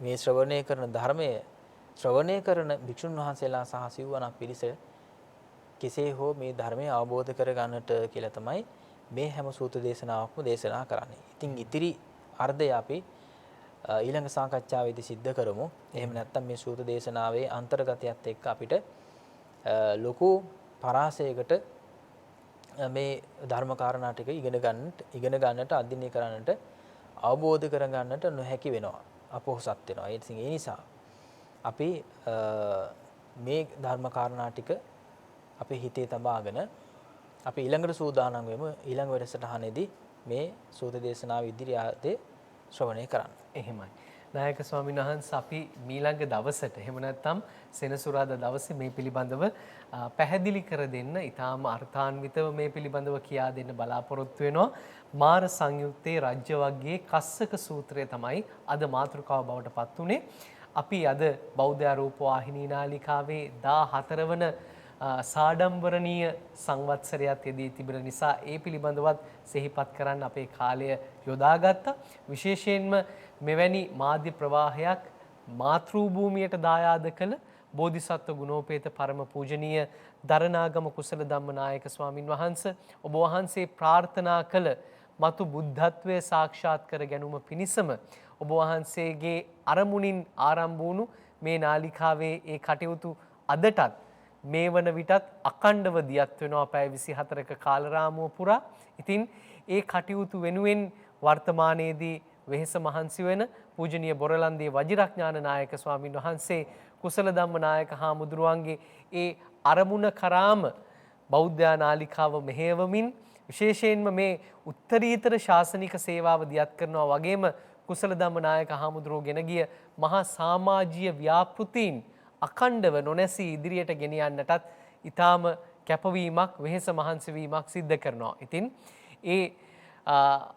මේ ශ්‍රවණය කරන ධර්මය ශ්‍රවණය කරන භික්ෂුන් වහන්සේලා සහ සිව්වණක් පිරිස කෙසේ හෝ මේ ධර්මය අවබෝධ කරගන්නට කියලා තමයි මේ හැම සූත්‍ර දේශනාවක්ම දේශනා කරන්නේ. ඉතින් ඉතිරි අර්ධය අපි ඊළඟ සාකච්ඡාවේදී සිද්ධ කරමු. එහෙම නැත්නම් මේ සූත්‍ර දේශනාවේ අන්තර්ගතයත් එක්ක අපිට ලොකු පරාසයකට මේ ධර්ම කාරණා ටික ඉගෙන ගන්නට අධ්‍යයනය කරන්නට අවබෝධ කරගන්නට නොහැකි වෙනවා. අපොහසත් වෙනවා. ඒ නිසා අපි මේ ධර්ම කාරණා ටික අපි හිතේ තබාගෙන අපි ඊළඟට සූදානම් වෙමු. ඊළඟ වැඩසටහනේදී මේ සූත්‍ර දේශනාව ඉදිරියට ශ්‍රවණය කරන්න. එහෙමයි. නායක ස්වාමීන් වහන්සේ අපි ඊළඟ දවසට එහෙම නැත්නම් සෙනසුරාදා දවසේ මේ පිළිබඳව පැහැදිලි කර දෙන්න, ඊටාම අර්ථාන්විතව මේ පිළිබඳව කියා දෙන්න බලාපොරොත්තු වෙනවා. මාර සංයුත්තේ රාජ්‍ය වර්ගයේ කස්සක සූත්‍රය තමයි අද මාතෘකාව බවට පත් උනේ. අපි අද බෞද්ධ රූප වාහිනී නාලිකාවේ 14 වන සාඩම්බරණීය සංවත්සරයත් යෙදී තිබෙන නිසා ඒ පිළිබඳවත් සිහිපත් කරන්න අපේ කාලය යොදාගත්තා. විශේෂයෙන්ම මෙවැනි මාධ්‍ය ප්‍රවාහයක් මාතෘ භූමියට දායාද කළ බෝධිසත්ව ගුණෝපේත පරම පූජනීය දරණාගම කුසල ධම්මනායක ස්වාමින් වහන්සේ ඔබ වහන්සේ ප්‍රාර්ථනා කළ මතු බුද්ධත්වයේ සාක්ෂාත් කර ගැනීම පිණිසම ඔබ වහන්සේගේ අරමුණින් ආරම්භ වුණු මේ නාලිකාවේ ඒ කටයුතු අදටත් මේ වන විටත් අඛණ්ඩව දියත් වෙනවා පැය 24ක කාලරාමුව පුරා. ඉතින් ඒ කටයුතු වෙනුවෙන් වර්තමානයේදී වෙහෙස මහන්සි වෙන පූජනීය බොරලන්දේ වජිරඥාන නායක ස්වාමින් වහන්සේ කුසල ධම්ම නායක හාමුදුරුවන්ගේ ඒ අරමුණ කරාම බෞද්ධ නාලිකාව මෙහෙයවමින් විශේෂයෙන්ම මේ උත්තරීතර ශාසනික සේවාව දියත් කරනවා වගේම කුසල ධම්ම නායක හාමුදුරුවෝ ගෙන ගිය මහා සමාජීය ව්‍යාපෘතීන් අඛණ්ඩව නොනැසී ඉදිරියට ගෙනියන්නටත් ඊටාම කැපවීමක් වෙහෙස මහන්සි වීමක් සිද්ධ කරනවා. ඉතින් ඒ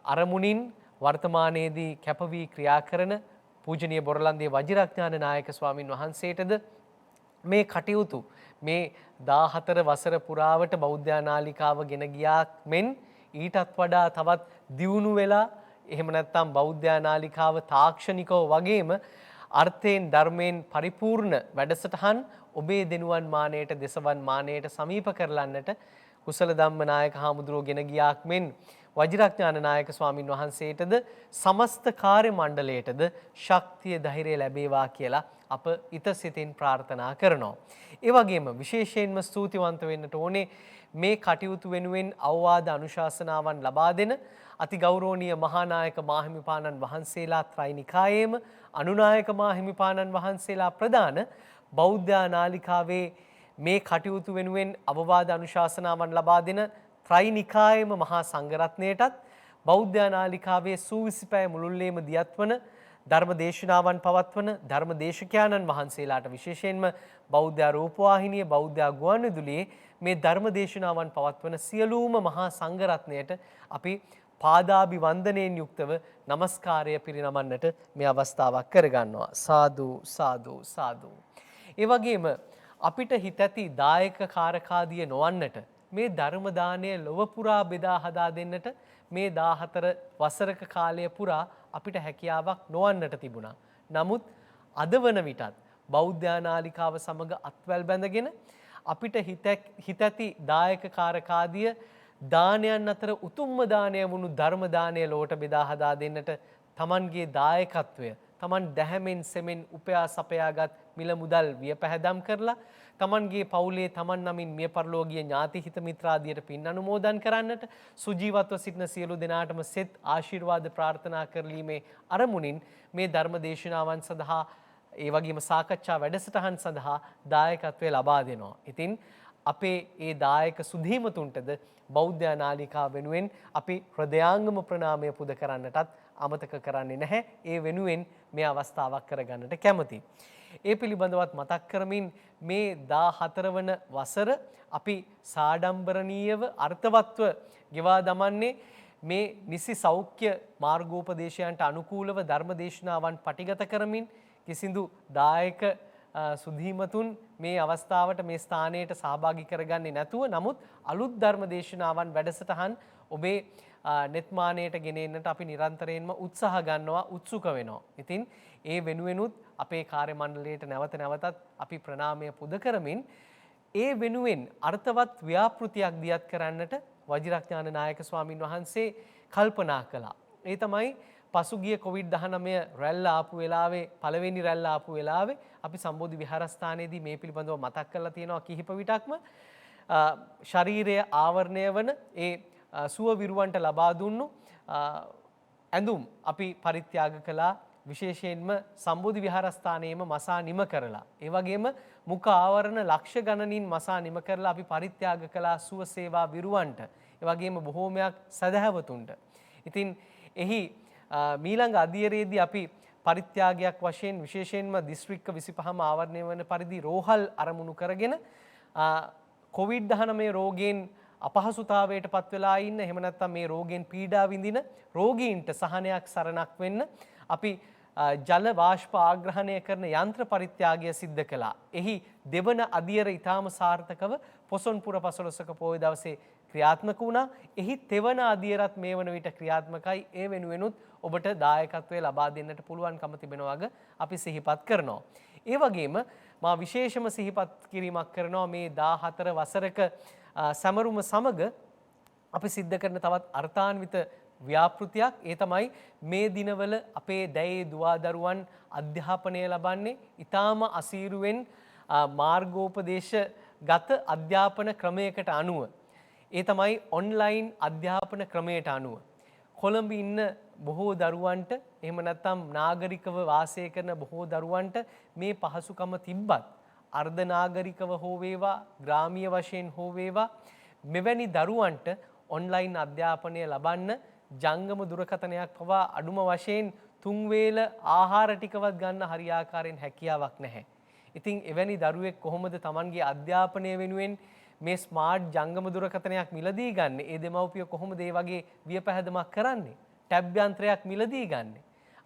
අරමුණින් වර්තමානයේදී කැපවී ක්‍රියා කරන පූජනීය බොරලන්දේ වජිරඥාන නායක ස්වාමින් වහන්සේටද මේ කටයුතු මේ 14 වසර පුරාවට බෞද්ධ නාලිකාව ගෙන ගියා මෙන් ඊටත් වඩා තවත් දියුණු වෙලා එහෙම නැත්නම් බෞද්ධ නාලිකාව තාක්ෂණිකව වගේම අර්ථයෙන් ධර්මයෙන් පරිපූර්ණ වැඩසටහන් ඔබේ දෙනුවන් මානයට දෙසවන් මානයට සමීප කරලන්නට කුසල ධම්ම නායක හාමුදුරුවෝ ගෙන ගියාක් මෙන් වජිරඥාන නායක ස්වාමින් වහන්සේටද සමස්ත කාර්ය මණ්ඩලයටද ශක්තිය ධෛර්යය ලැබේවා කියලා අප ඉතසිතින් ප්‍රාර්ථනා කරනවා. ඒ වගේම විශේෂයෙන්ම ස්තුතිවන්ත වෙන්නට ඕනේ මේ කටයුතු වෙනුවෙන් අවවාද අනුශාසනාවන් ලබා දෙන අති ගෞරවනීය මහානායක මාහිමිපාණන් වහන්සේලා ත්‍රිනිකායේම අනුනායක මාහිමිපාණන් වහන්සේලා ප්‍රදාන බෞද්ධ නාලිකාවේ මේ කටයුතු වෙනුවෙන් අවවාද අනුශාසනාවන් ලබා දෙන ත්‍රිනිකායේම මහා සංඝරත්නයටත් බෞද්ධ නාලිකාවේ සූවිසි පැය මුළුල්ලේම දියත්වන ධර්ම දේශනාවන් පවත්වන ධර්ම දේශකයන්න් වහන්සේලාට විශේෂයෙන්ම බෞද්ධ රූපවාහිනිය බෞද්ධ ගුවන්විදුලියේ මේ ධර්ම දේශනාවන් පවත්වන සියලුම මහා සංඝරත්නයට අපි පාදාභිවන්දනයෙන් යුක්තව নমස්කාරය පිරිනමන්නට මේ අවස්ථාවක් කරගන්නවා. සාදු සාදු සාදු. ඒ වගේම අපිට හිත ඇති දායක කාරකාදිය නොවන්නට මේ ධර්ම දාණය ලොව පුරා බෙදා හදා දෙන්නට මේ 14 වසරක කාලය පුරා අපිට හැකියාවක් නොවන්නට තිබුණා. නමුත් අද වන විටත් බෞද්ධ නාලිකාව සමග අත්වැල් බැඳගෙන අපිට හිත ඇති දායක කාරකාදිය දානයන් අතර උතුම්ම දානය වුණු ධර්ම දානය ලොවට බෙදා හදා දෙන්නට තමන්ගේ දායකත්වය තමන් දැහැමෙන් සෙමෙන් උපයා සපයාගත් මිල මුදල් වියපැහැදම් කරලා තමන්ගේ පවුලේ තමන් නමින් මිය පරලෝකීය ඥාති හිත මිත්‍රාදියට පින් අනුමෝදන් කරන්නට සුජීවත්ව සිටින සියලු දෙනාටම සෙත් ආශිර්වාද ප්‍රාර්ථනා කරලීමේ අරමුණින් මේ ධර්ම දේශනාවන් සඳහා ඒ වගේම සාකච්ඡා වැඩසටහන් සඳහා දායකත්වය ලබා දෙනවා. ඉතින් අපේ ඒ දායක සුධීමතුන්ටද බෞද්ධ නාලිකාව වෙනුවෙන් අපි හෘදයාංගම ප්‍රණාමය පුද කරන්නටත් අමතක කරන්නේ නැහැ. ඒ වෙනුවෙන් මේ අවස්ථාවක් කරගන්නට කැමතියි. ඒ පිළිබඳවත් මතක් කරමින් මේ 14 වන වසර අපි සාඩම්බරණීයව අර්ථවත්ව ගෙවා දමන්නේ මේ නිසි සෞඛ්‍ය මාර්ගෝපදේශයන්ට අනුකූලව ධර්ම දේශනාවන් පටිගත කරමින් කිසිදු දායක සුධීමතුන් මේ අවස්ථාවට මේ ස්ථානයට සහභාගී කරගන්නේ නැතුව නමුත් අලුත් ධර්ම දේශනාවන් වැඩසටහන් ඔබේ නිර්මාණයට ගෙනෙන්නට අපි නිරන්තරයෙන්ම උත්සාහ ගන්නවා උත්සුක වෙනවා. ඉතින් ඒ වෙනුවෙනුත් අපේ කාර්ය මණ්ඩලයට නැවත නැවතත් අපි ප්‍රණාමය පුද කරමින් ඒ වෙනුවෙන් අර්ථවත් ව්‍යාපෘතියක් දියත් කරන්නට වජිරඥාන නායක ස්වාමින් වහන්සේ කල්පනා කළා. ඒ තමයි පසුගිය COVID-19 රැල්ල ආපු වෙලාවේ පළවෙනි රැල්ල ආපු වෙලාවේ අපි සම්බෝධි විහාරස්ථානයේදී මේ පිළිබඳව මතක් කරලා තියෙනවා කිහිප විටක්ම ශරීරයේ ආවරණය වන ඒ සුව විරුවන්ට ලබා දුන්නු ඇඳුම් අපි පරිත්‍යාග කළා. විශේෂයෙන්ම සම්බෝධි විහාරස්ථානයේම මසා නිම කරලා ඒ වගේම මුඛ ආවරණ ලක්ෂ ගණනින් මසා නිම කරලා අපි පරිත්‍යාග කළා සුව සේවා විරුවන්ට ඒ වගේම බොහෝමයක් සදහැවතුන්ට. ඉතින් එහි මීළඟ අධීරයේදී අපි පරිත්‍යාගයක් වශයෙන් විශේෂයෙන්ම දිස්ත්‍රික්ක 25ම ආවරණය වන පරිදි රෝහල් අරමුණු කරගෙන COVID-19 රෝගයෙන් අපහසුතාවයට පත් වෙලා ඉන්න එහෙම නැත්නම් මේ රෝගයෙන් පීඩා විඳින රෝගීන්ට සහනයක් සරණක් වෙන්න අපි ජල වාෂ්ප ආග්‍රහණය කරන යන්ත්‍ර පරිත්‍යාගය සිද්ධ කළා. එහි දෙවන අදියර ඊටාම සාර්ථකව පොසොන්පුර පසළොස්වක පොහොය දවසේ ක්‍රියාත්මක වුණා. එහි තෙවන අදියරත් මේ වන විට ක්‍රියාත්මකයි. ඒ වෙනුවෙනුත් ඔබට දායකත්වය ලබා දෙන්නට පුළුවන්කම තිබෙනවා වග අපි සිහිපත් කරනවා. ඒ වගේම මා විශේෂම සිහිපත් කිරීමක් කරනවා මේ 14 වසරක සමරුම සමග අපි සිද්ධ කරන තවත් අර්ථාන්විත ව්‍යාපෘතියක්. ඒ තමයි මේ දිනවල අපේ දැයේ දුවාදරුවන් අධ්‍යාපනය ලබන්නේ ඊටාම අසීරුවෙන් මාර්ගෝපදේශගත අධ්‍යාපන ක්‍රමයකට අනුව. ඒ තමයි ඔන්ලයින් අධ්‍යාපන ක්‍රමයට අනුව. කොළඹ ඉන්න බොහෝ දරුවන්ට එහෙම නැත්නම් නාගරිකව වාසය කරන බොහෝ දරුවන්ට මේ පහසුකම තිබ්බත් අර්ධ නාගරිකව හෝ වේවා ග්‍රාමීය වශයෙන් හෝ වේවා මෙවැනි දරුවන්ට ඔන්ලයින් අධ්‍යාපනය ලබන්න ජංගම දුරකථනයක් පවා අඩුම වශයෙන් 3 වේල ආහාර ටිකවත් ගන්න හරියාකාරයෙන් හැකියාවක් නැහැ. ඉතින් එවැනි දරුවෙක් කොහොමද Tamanගේ අධ්‍යාපනය වෙනුවෙන් මේ ස්මාර්ට් ජංගම දුරකථනයක් මිලදී ගන්න? ඒ දෙමව්පිය කොහොමද ඒ වගේ වියපැහැදමක් කරන්නේ? ටැබ් යන්ත්‍රයක් මිලදී ගන්න.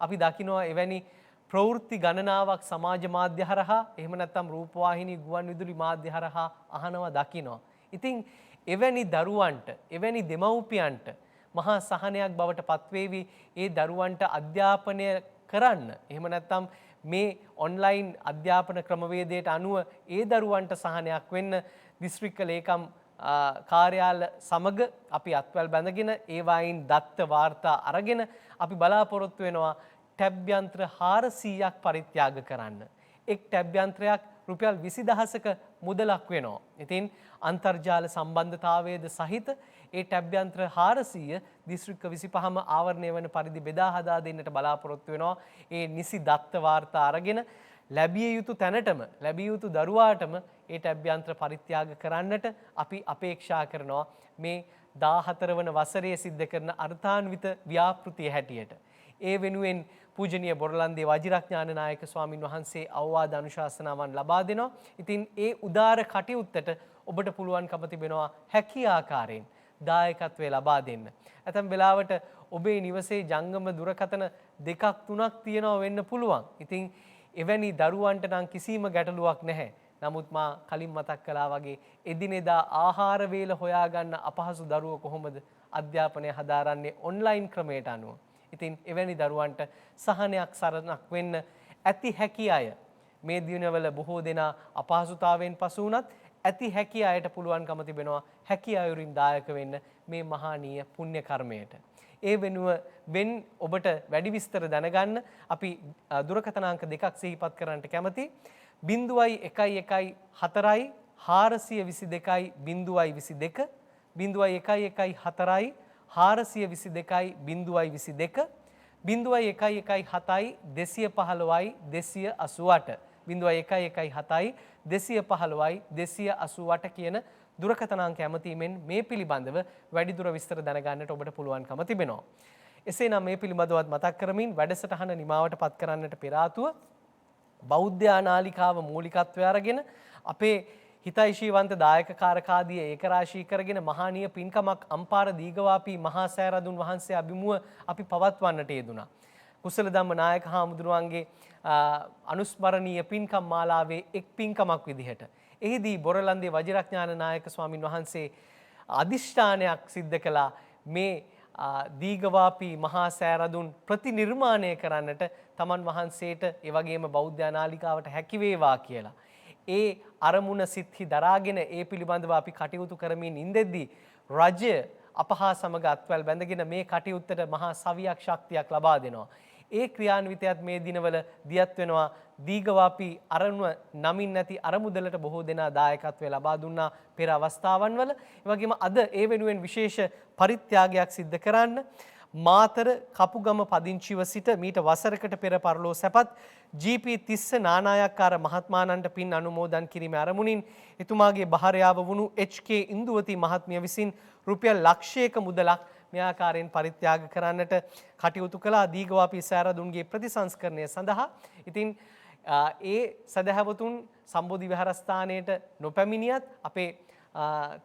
අපි දකිනවා එවැනි ප්‍රවෘත්ති ගණනාවක් සමාජ මාධ්‍ය හරහා එහෙම නැත්නම් රූපවාහිනී ගුවන් විදුලි මාධ්‍ය හරහා අහනවා දකිනවා. ඉතින් එවැනි දරුවන්ට එවැනි දෙමව්පියන්ට මහා සහනයක් බවට පත්වේවි ඒ දරුවන්ට අධ්‍යාපනය කරන්න. එහෙම නැත්නම් මේ ඔන්ලයින් අධ්‍යාපන ක්‍රමවේදයට අනුව ඒ දරුවන්ට සහනයක් වෙන්න දිස්ත්‍රික්ක ලේකම් කාර්යාල සමග අපි අත්වැල් බැඳගෙන ඒවායින් දත්ත වාර්තා අරගෙන අපි බලාපොරොත්තු වෙනවා ටැබ් යන්ත්‍ර 400ක් පරිත්‍යාග කරන්න. එක් ටැබ් යන්ත්‍රයක් රුපියල් 20000ක මුදලක් වෙනවා. ඉතින් අන්තර්ජාල සම්බන්ධතාවයේද සහිත ඒ ටැබ් යන්ත්‍ර 400 දිස්ත්‍රික්ක 25ම ආවරණය වන පරිදි බෙදා හදා දෙන්නට බලාපොරොත්තු වෙනවා. ඒ නිසි දත්ත වාර්තා අරගෙන ලැබිය යුතු තැනටම ලැබිය යුතු දරුවාටම ඒ ටැබ් යන්ත්‍ර පරිත්‍යාග කරන්නට අපි අපේක්ෂා කරනවා මේ 14 වන වසරේ සිද්ධ කරන අර්ථාන්විත ව්‍යාපෘතිය හැටියට ඒ වෙනුවෙන් පූජනීය බොරලන්දේ වජිරඥාන නායක ස්වාමින් වහන්සේ අවවාද අනුශාසනාවන් ලබා දෙනවා. ඉතින් ඒ උදාර කටයුත්තට ඔබට පුළුවන්කම තිබෙනවා හැකි ආකාරයෙන් දායකත්වය ලබා දෙන්න. ඇතැම් වෙලාවට ඔබේ නිවසේ ජංගම දුරකථන 2ක් 3ක් තියෙනවා වෙන්න පුළුවන්. ඉතින් එවැනි දරුවන්ට නම් කිසිම ගැටලුවක් නැහැ. නමුත් මා කලින් මතක් කළා වගේ එදිනෙදා ආහාර වේල හොයාගන්න අපහසු දරුවෝ කොහොමද අධ්‍යාපනය හදාරන්නේ ඔන්ලයින් ක්‍රමයට අනුව. ඉතින් එවැනි දරුවන්ට සහනයක් සරණක් වෙන්න ඇති හැකි අය මේ දිනවල බොහෝ දෙනා අපහසුතාවයෙන් පසු වුණත් ඇති හැකි අයට පුළුවන්කම තිබෙනවා හැකි අයුරින් දායක වෙන්න මේ මහානීය පුණ්‍ය කර්මයට. ඒ වෙනුවෙන් ඔබට වැඩි විස්තර දැනගන්න අපි දුරකථන අංක 2ක් සිහිපත් කරන්නට කැමති. 0.114 422 022 0.114 422 022 0.117 215 288 0.117 215 288 කියන දුරකථන අංක ඇමතීමෙන් මේ පිළිබඳව වැඩිදුර විස්තර දැනගන්නට ඔබට පුළුවන්කම තිබෙනවා. එසේනම් මේ පිළිබඳවත් මතක් කරමින් වැඩසටහන නිමාවට පත් කරන්නට පෙර ආතුව බෞද්ධ ආනාලිකාව මූලිකත්වය අරගෙන අපේ හිතයිශීවන්ත දායක කාරකාදිය ඒකරාශී කරගෙන මහානීය පින්කමක් අම්පාර දීගවාපී මහා සෑරදුන් වහන්සේ අභිමුව අපි පවත්වන්නට යෙදුණා. කුසල ධම්ම නායක හාමුදුරුවන්ගේ අනුස්මරණීය පින්කම් මාලාවේ එක් පින්කමක් විදිහට එහිදී බොරලන්දේ වජිරඥාන නායක ස්වාමින් වහන්සේ අදිෂ්ඨානයක් සිද්ධ කළා මේ දීගවාපී මහා සෑරදුන් ප්‍රතිනිර්මාණය කරන්නට තමන් වහන්සේට ඒ වගේම බෞද්ධ නාලිකාවට හැකි වේවා කියලා. ඒ අරමුණ සිත්හි දරාගෙන ඒ පිළිබඳව අපි කටයුතු කරමින් ඉඳෙද්දී රජය අපහා සමග අත්වැල් බැඳගෙන මේ කටයුත්තට මහා සවියක් ශක්තියක් ලබා දෙනවා. ඒ ක්‍රියාන්විතයත් මේ දිනවල දියත් වෙනවා. දීගවාපී අරණුව නමින් නැති අරමුදලට බොහෝ දෙනා දායකත්වය ලබා දුන්නා පෙර අවස්ථාවන් වල. ඒ වගේම අද ඒ වෙනුවෙන් විශේෂ පරිත්‍යාගයක් සිද්ධ කරන්න මාතර කපුගම පදිංචිව සිට මීට වසරකට පෙර පරලෝ සැපත් ජී.පී. තිස්ස නානායක්කාර මහත්මාණන්ට පින් අනුමෝදන් කිරීමේ අරමුණින් එතුමාගේ භාර්යාව වුණු එච්.කේ. ඉන්දුවති මහත්මිය විසින් රුපියල් ලක්ෂයක මුදලක් මේ ආකාරයෙන් පරිත්‍යාග කරන්නට කටයුතු කළා දීගවාපී සෑරදුන්ගේ ප්‍රතිසංස්කරණය සඳහා. ඉතින් ඒ සදහැවතුන් සම්බෝධි විහාරස්ථානයට නොපැමිණියත් අපේ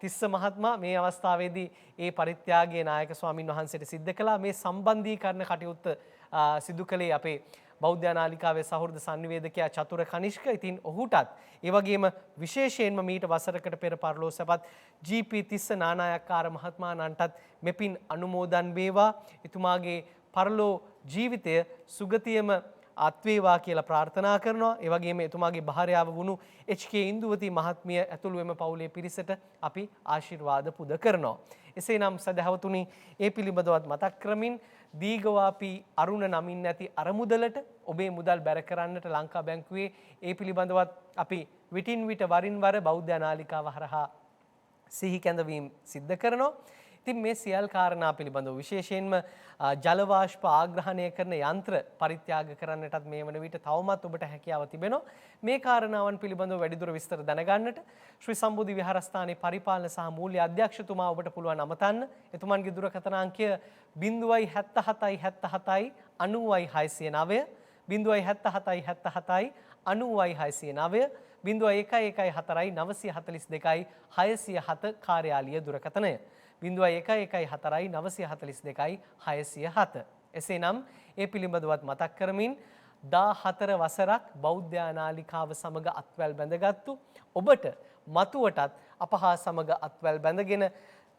තිස්ස මහත්මයා මේ අවස්ථාවේදී ඒ පරිත්‍යාගයේ නායක ස්වාමින් වහන්සේට සිද්ධ කළා. මේ සම්බන්ධීකරණ කටයුත්ත සිදු කළේ අපේ බෞද්ධ නාලිකාවේ සහෘද සංනිවේදකයා චතුර කනිෂ්ක. ඉතින් ඔහුටත් ඒ වගේම විශේෂයෙන්ම මීට වසරකට පෙර පරලෝසපත් ජී.පී. තිස්ස නානායක්කාර මහත්මයාණන්ටත් මෙපින් අනුමෝදන් වේවා. එතුමාගේ පරලෝ ජීවිතය සුගතියම අත්වේවා කියලා ප්‍රාර්ථනා කරනවා. ඒ වගේම එතුමාගේ භාර්යාව වුණු එච්.කේ. ඉන්දුවති මහත්මිය ඇතුළු එම පවුලේ පිරිසට අපි ආශිර්වාද පුද කරනවා. එසේනම් සදහවතුනි ඒ පිළිබඳවත් මතක් කරමින් දීගවාපී අරුණ නමින් නැති අරමුදලට ඔබේ මුදල් බැර කරන්නට ලංකා බැංකුවේ ඒ පිළිබඳවත් අපි විටින් විට වරින් වර බෞද්ධ නාලිකාව හරහා සිහි කැඳවීම් සිද්ධ කරනවා. ඉතින් මේ සියල් කාරණා පිළිබඳව විශේෂයෙන්ම ජල වාෂ්ප ආග්‍රහණය කරන යන්ත්‍ර පරිත්‍යාග කරන්නටත් මේ වන විට තවමත් ඔබට හැකියාව තිබෙනවා. මේ කාරණාවන් පිළිබඳව වැඩිදුර විස්තර දැනගන්නට ශ්‍රී සම්බෝධි විහාරස්ථානයේ පරිපාලන සහ මූල්‍ය අධ්‍යක්ෂතුමා ඔබට පුළුවන් අමතන්න. එතුමන්ගේ දුරකථන අංකය 077 77 90609 077 90609 01114 942 607 කාර්යාලීය දුරකථනය 01114 942 607. එසේනම් ඒ පිළිබඳවත් මතක් කරමින් 14 වසරක් බෞද්ධ නාලිකාව සමග අත්වැල් බැඳගත්තු ඔබට මතුවටත් අපහා සමග අත්වැල් බැඳගෙන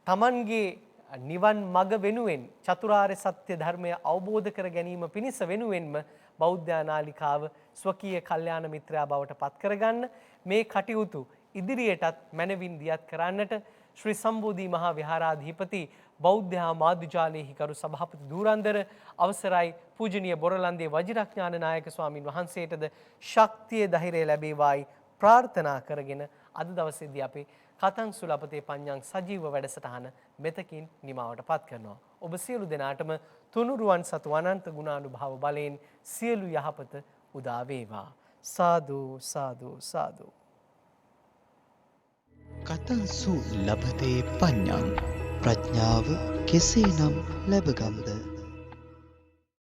තමන්ගේ නිවන් මඟ වෙනුවෙන් චතුරාර්ය සත්‍ය ධර්මය අවබෝධ කර ගැනීම පිණිස වෙනුවෙන්ම බෞද්ධ නාලිකාව ස්වකීය කල්යාණ මිත්‍රයා බවට පත් කරගන්න මේ කටයුතු ඉදිරියටත් මැනවින් දියත් කරන්නට ශ්‍රී සම්බෝධි මහා විහාරාධිපති බෞද්ධ මාධ්‍යාලයේ හිකරු සභාපති ධූරන්දර අවසරයි පූජනීය බොරලන්දේ වජිරඥාන නායක ස්වාමින් වහන්සේටද ශක්තිය ධෛර්යය ලැබේවායි ප්‍රාර්ථනා කරගෙන අද දවසේදී අපි කතං සුලපතේ පඤ්ඤං සජීව වැඩසටහන මෙතකින් නිමාවට පත් කරනවා. ඔබ සියලු දෙනාටම තුනුරුවන් සතු අනන්ත ගුණානුභාව බලයෙන් සියලු යහපත උදා වේවා. සාදු සාදු සාදු. කතංසු ලබතේ පඤ්ඤං ප්‍රඥාව කෙසේනම් ලැබගම්ද?